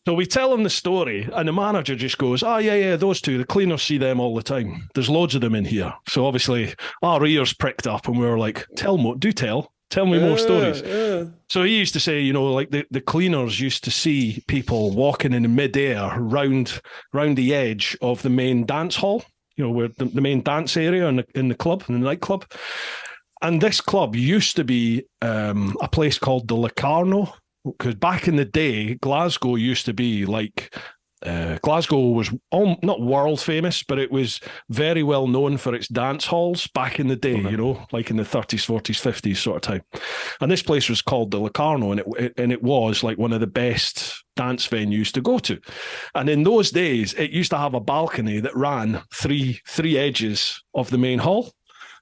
So we tell him the story, and the manager just goes, yeah, those two, the cleaners see them all the time. There's loads of them in here. So obviously our ears pricked up, and we were like, tell me more stories. Yeah. So he used to say, like the cleaners used to see people walking in midair round the edge of the main dance hall, where the main dance area in the club, in the nightclub. And this club used to be a place called the Locarno, because back in the day, Glasgow used to be like, Glasgow was not world famous, but it was very well known for its dance halls back in the day, like in the 30s, 40s, 50s sort of time. And this place was called the Locarno, and it was like one of the best dance venues to go to. And in those days, it used to have a balcony that ran three edges of the main hall.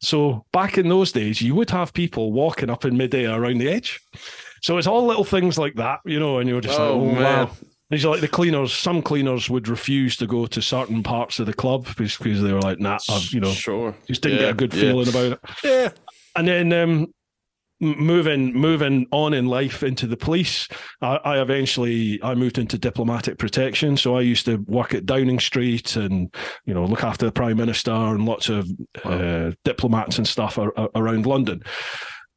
So back in those days, you would have people walking up in midair around the edge. So it's all little things like that, and you're just wow. These are like the cleaners. Some cleaners would refuse to go to certain parts of the club because they were like, nah, sure. Just didn't get a good feeling about it. Yeah. And then moving on in life into the police, I eventually moved into diplomatic protection. So I used to work at Downing Street and, look after the Prime Minister and lots of diplomats and stuff around London.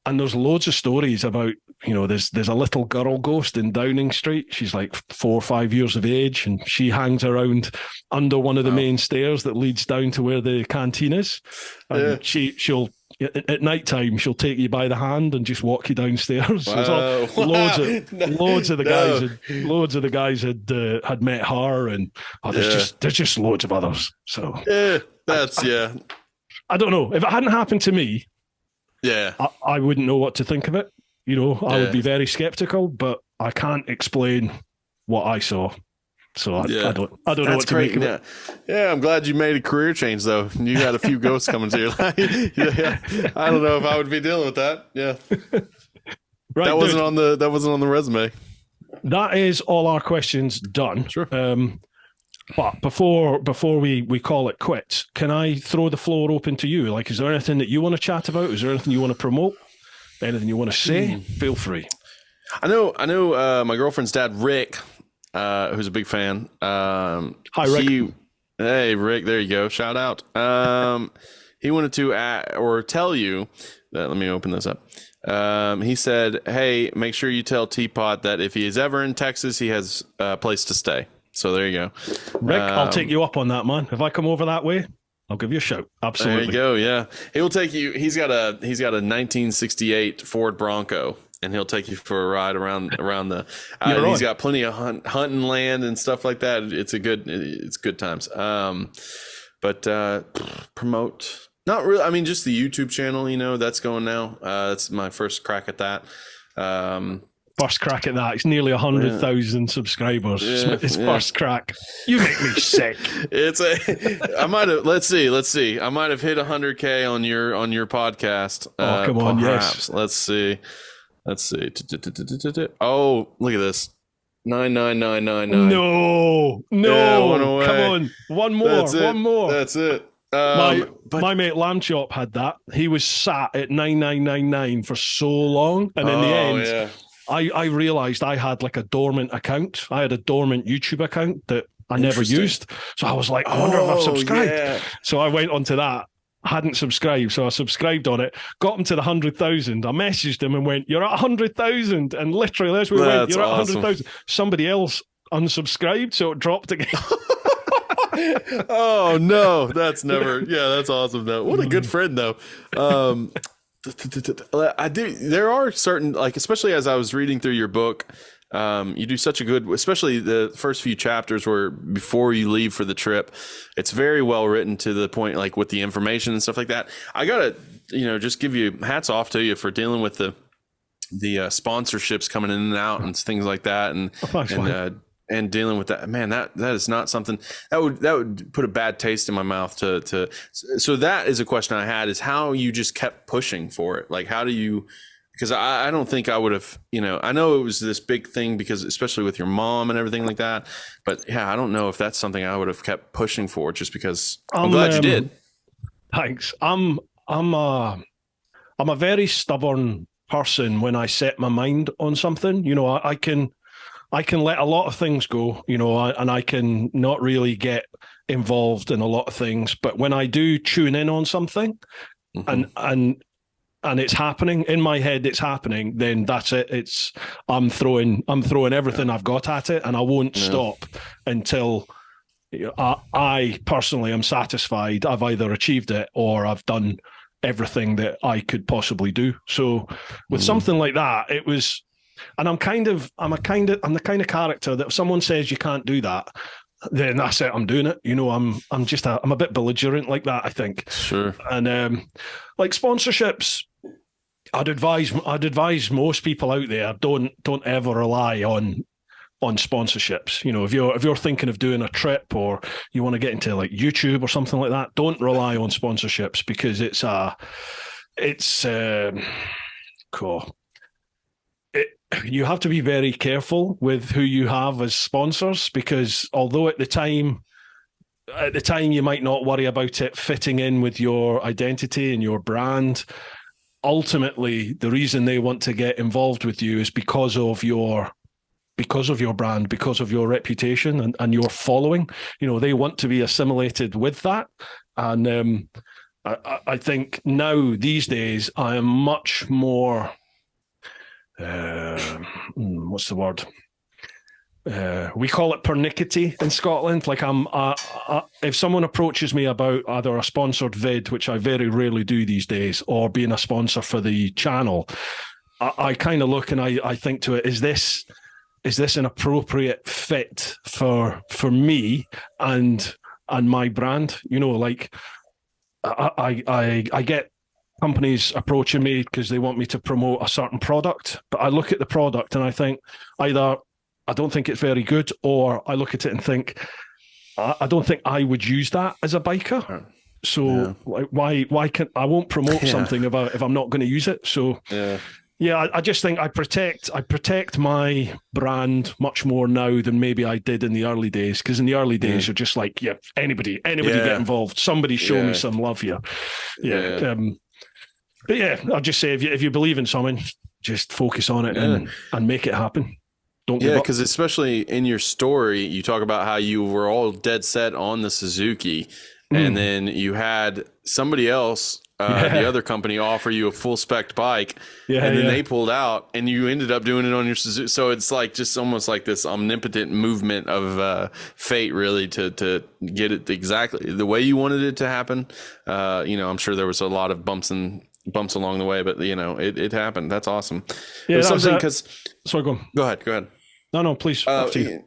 And there's loads of stories about, there's a little girl ghost in Downing Street. She's like 4 or 5 years of age, and she hangs around under one of the main stairs that leads down to where the canteen is. And she'll at night time she'll take you by the hand and just walk you downstairs. Wow. Loads of the guys had met her, and there's just loads of others. So I don't know if it hadn't happened to me. Yeah, I wouldn't know what to think of it. I would be very skeptical, but I can't explain what I saw. So I don't know what to make of it. Yeah, I'm glad you made a career change, though. You got a few ghosts coming to your life. I don't know if I would be dealing with that. Yeah, right. That wasn't on the resume. That is all our questions done. Sure. But before we call it quits, can I throw the floor open to you? Like, is there anything that you want to chat about? Is there anything you want to promote? Anything you want to say? Feel free. I know. My girlfriend's dad, Rick, who's a big fan. Hi, Rick. Hey, Rick, there you go. Shout out. He wanted to or tell you that, let me open this up. He said, hey, make sure you tell Teapot that if he is ever in Texas, he has a place to stay. So there you go. Rick, I'll take you up on that, man. If I come over that way, I'll give you a shout. Absolutely. There you go. Yeah. He'll take you. He's got a 1968 Ford Bronco, and he'll take you for a ride around the, he's got plenty of hunting land and stuff like that. It's good times. But promote, not really. I mean, just the YouTube channel, that's going now. That's my first crack at that. First crack at that. It's nearly 100,000 subscribers. It's first crack. You make me sick. I might have, let's see. I might have hit 100K on your podcast. Oh, come on. Perhaps. Yes. Let's see. Oh, look at this. 99999. No. Yeah, come on. One more. That's it. My mate Lamb Chop had that. He was sat at 9999 for so long, and in the end, I realized I had like a dormant account. I had a dormant YouTube account that I never used. So I was like, I wonder if I've subscribed. Yeah. So I went onto that. Hadn't subscribed, so I subscribed on it. Got him to the 100,000. I messaged him and went, "You're at 100,000," and literally as we went, "You're at 100,000." Somebody else unsubscribed, so it dropped again. Oh no, that's never. Yeah, that's awesome though. What a good friend though. I do. There are certain, like, especially as I was reading through your book, you do such a good, especially the first few chapters where before you leave for the trip, it's very well written to the point, like with the information and stuff like that. I gotta, just give you hats off to you for dealing with the sponsorships coming in and out and things like that, and dealing with that. Man, that is not something that would put a bad taste in my mouth so that is a question I had, is how you just kept pushing for it. Like, how do you, because I don't think I would have, I know it was this big thing because especially with your mom and everything like that, but yeah, I don't know if that's something I would have kept pushing for, just because I'm glad you did. Thanks. I'm a very stubborn person when I set my mind on something. I can let a lot of things go, and I can not really get involved in a lot of things. But when I do tune in on something, and it's happening in my head, it's happening, then that's it. I'm throwing everything I've got at it, and I won't stop until I personally am satisfied I've either achieved it or I've done everything that I could possibly do. So with something like that, it was. And I'm the kind of character that if someone says you can't do that, then that's it. I'm doing it. I'm a bit belligerent like that, I think. Sure. And like sponsorships, I'd advise most people out there, don't ever rely on sponsorships. If you're thinking of doing a trip or you want to get into like YouTube or something like that, don't rely on sponsorships, because it's cool. You have to be very careful with who you have as sponsors, because although at the time you might not worry about it fitting in with your identity and your brand, ultimately the reason they want to get involved with you is because of your brand, because of your reputation and your following. They want to be assimilated with that. And I think now these days I am much more what's the word? We call it pernickety in Scotland. Like if someone approaches me about either a sponsored vid, which I very rarely do these days, or being a sponsor for the channel, I kind of look and I think to it, is this an appropriate fit for me and my brand? Like I get companies approaching me because they want me to promote a certain product, but I look at the product and I think either I don't think it's very good, or I look at it and think I don't think I would use that as a biker. So like, why can I won't promote something about if I'm not going to use it? So I just think I protect my brand much more now than maybe I did in the early days, because in the early days you're just like, anybody get involved, somebody show me some love here. But I'll just say, if you believe in something, just focus on it and make it happen. Don't give Yeah, up. because especially in your story, you talk about how you were all dead set on the Suzuki, and then you had somebody else, the other company, offer you a full spec bike, and then they pulled out, and you ended up doing it on your Suzuki. So it's like just almost like this omnipotent movement of fate, really, to get it exactly the way you wanted it to happen. I'm sure there was a lot of bumps along the way, but it happened. That's awesome. Yeah, it was something because. Sorry, go on. Go ahead. No, please. After you.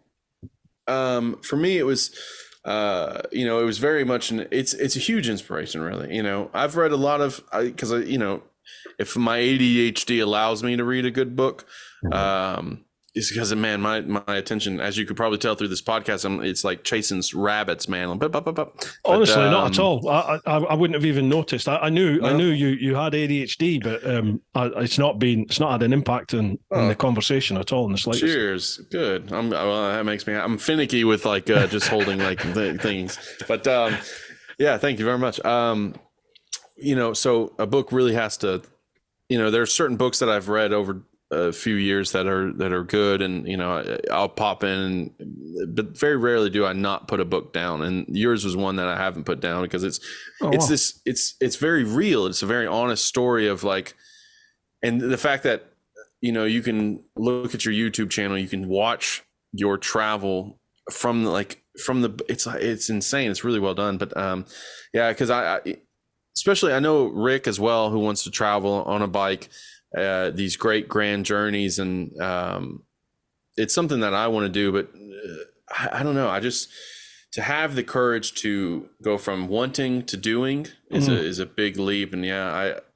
For me, it was. It was very much it's a huge inspiration, really. I've read a lot of, because if my ADHD allows me to read a good book, it's because, man, my attention, as you could probably tell through this podcast, it's like chasing rabbits, man. Honestly, not at all. I wouldn't have even noticed. I knew you had ADHD, but it's not had an impact in the conversation at all in the slightest. Cheers, good. That makes me. I'm finicky with just holding things, but yeah, thank you very much. So a book really has to. There are certain books that I've read over a few years that are good, and I'll pop in, but very rarely do I not put a book down, and yours was one that I haven't put down because it's very real. It's a very honest story of and the fact that you can look at your YouTube channel, you can watch your travel from it's insane. It's really well done. But because I especially, I know Rick as well, who wants to travel on a bike, these great grand journeys, and it's something that I want to do, but I don't know. To have the courage to go from wanting to doing is a big leap. And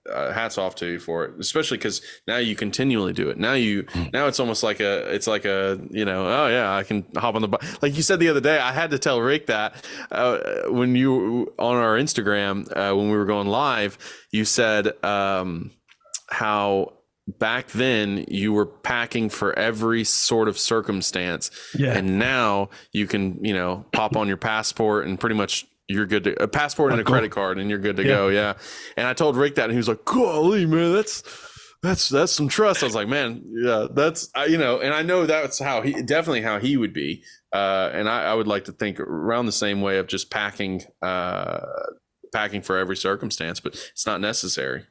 hats off to you for it, especially because now you continually do it. Now it's almost like I can hop on the bike. Like you said the other day, I had to tell Rick that when you on our Instagram, when we were going live, you said how back then you were packing for every sort of circumstance, and now you can pop on your passport and pretty much you're good to a passport and a credit card and you're good to go. And I told Rick that, and he was like, golly, man, that's some trust. I was like, man, yeah, that's and I know that's how he would be, and I would like to think around the same way of just packing for every circumstance, but it's not necessary.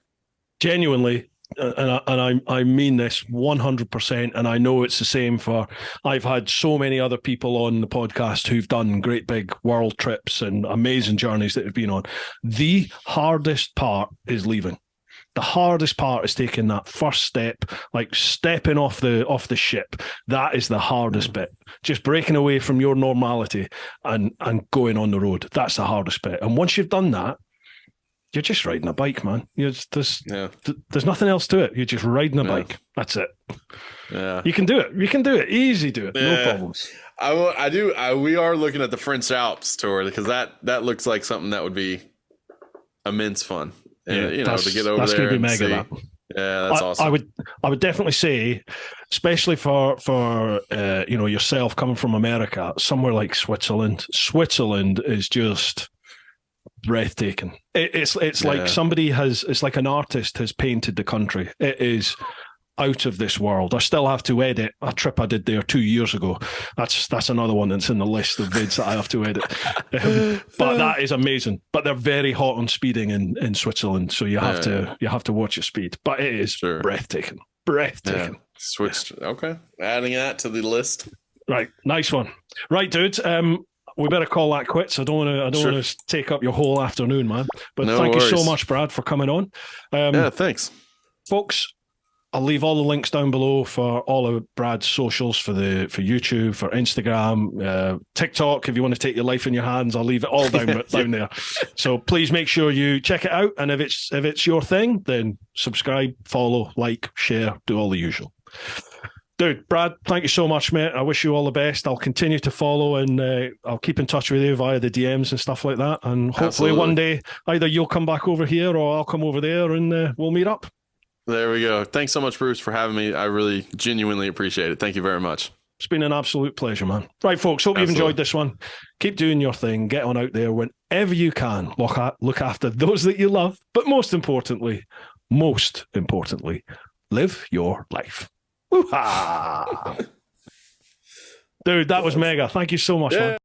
Genuinely, and I mean this 100%, and I know it's the same for. I've had so many other people on the podcast who've done great big world trips and amazing journeys that have been on. The hardest part is leaving. The hardest part is taking that first step, like stepping off the ship. That is the hardest bit. Just breaking away from your normality and going on the road. That's the hardest bit. And once you've done that, you're just riding a bike, man. There's nothing else to it. You're just riding a bike. That's it. Yeah, you can do it. You can do it. Easy, do it. No problems. I do. We are looking at the French Alps tour because that looks like something that would be immense fun. And, to get over there. That's going to be mega. That. Yeah, that's awesome. I would definitely say, especially for yourself coming from America, somewhere like Switzerland. Switzerland is just breathtaking. It's like it's like an artist has painted the country. It is out of this world. I still have to edit a trip I did there 2 years ago. That's another one that's in the list of vids that I have to edit. But that is amazing. But they're very hot on speeding in Switzerland, so you have to watch your speed. But it is breathtaking. Breathtaking. Yeah. Switched. Okay, adding that to the list. Right, nice one. Right, dudes. We better call that quits. I don't want to take up your whole afternoon, man. But thank you so much, Brad, for coming on. Thanks, folks. I'll leave all the links down below for all of Brad's socials for YouTube, for Instagram, TikTok. If you want to take your life in your hands, I'll leave it all down there. So please make sure you check it out. And if it's your thing, then subscribe, follow, like, share, do all the usual. Dude, Brad, thank you so much, mate. I wish you all the best. I'll continue to follow, and I'll keep in touch with you via the DMs and stuff like that. And hopefully one day either you'll come back over here or I'll come over there and we'll meet up. There we go. Thanks so much, Bruce, for having me. I really genuinely appreciate it. Thank you very much. It's been an absolute pleasure, man. Right, folks, hope you've enjoyed this one. Keep doing your thing. Get on out there whenever you can. Look after those that you love. But most importantly, live your life. Woo-ha! Dude, that was mega. Thank you so much, man.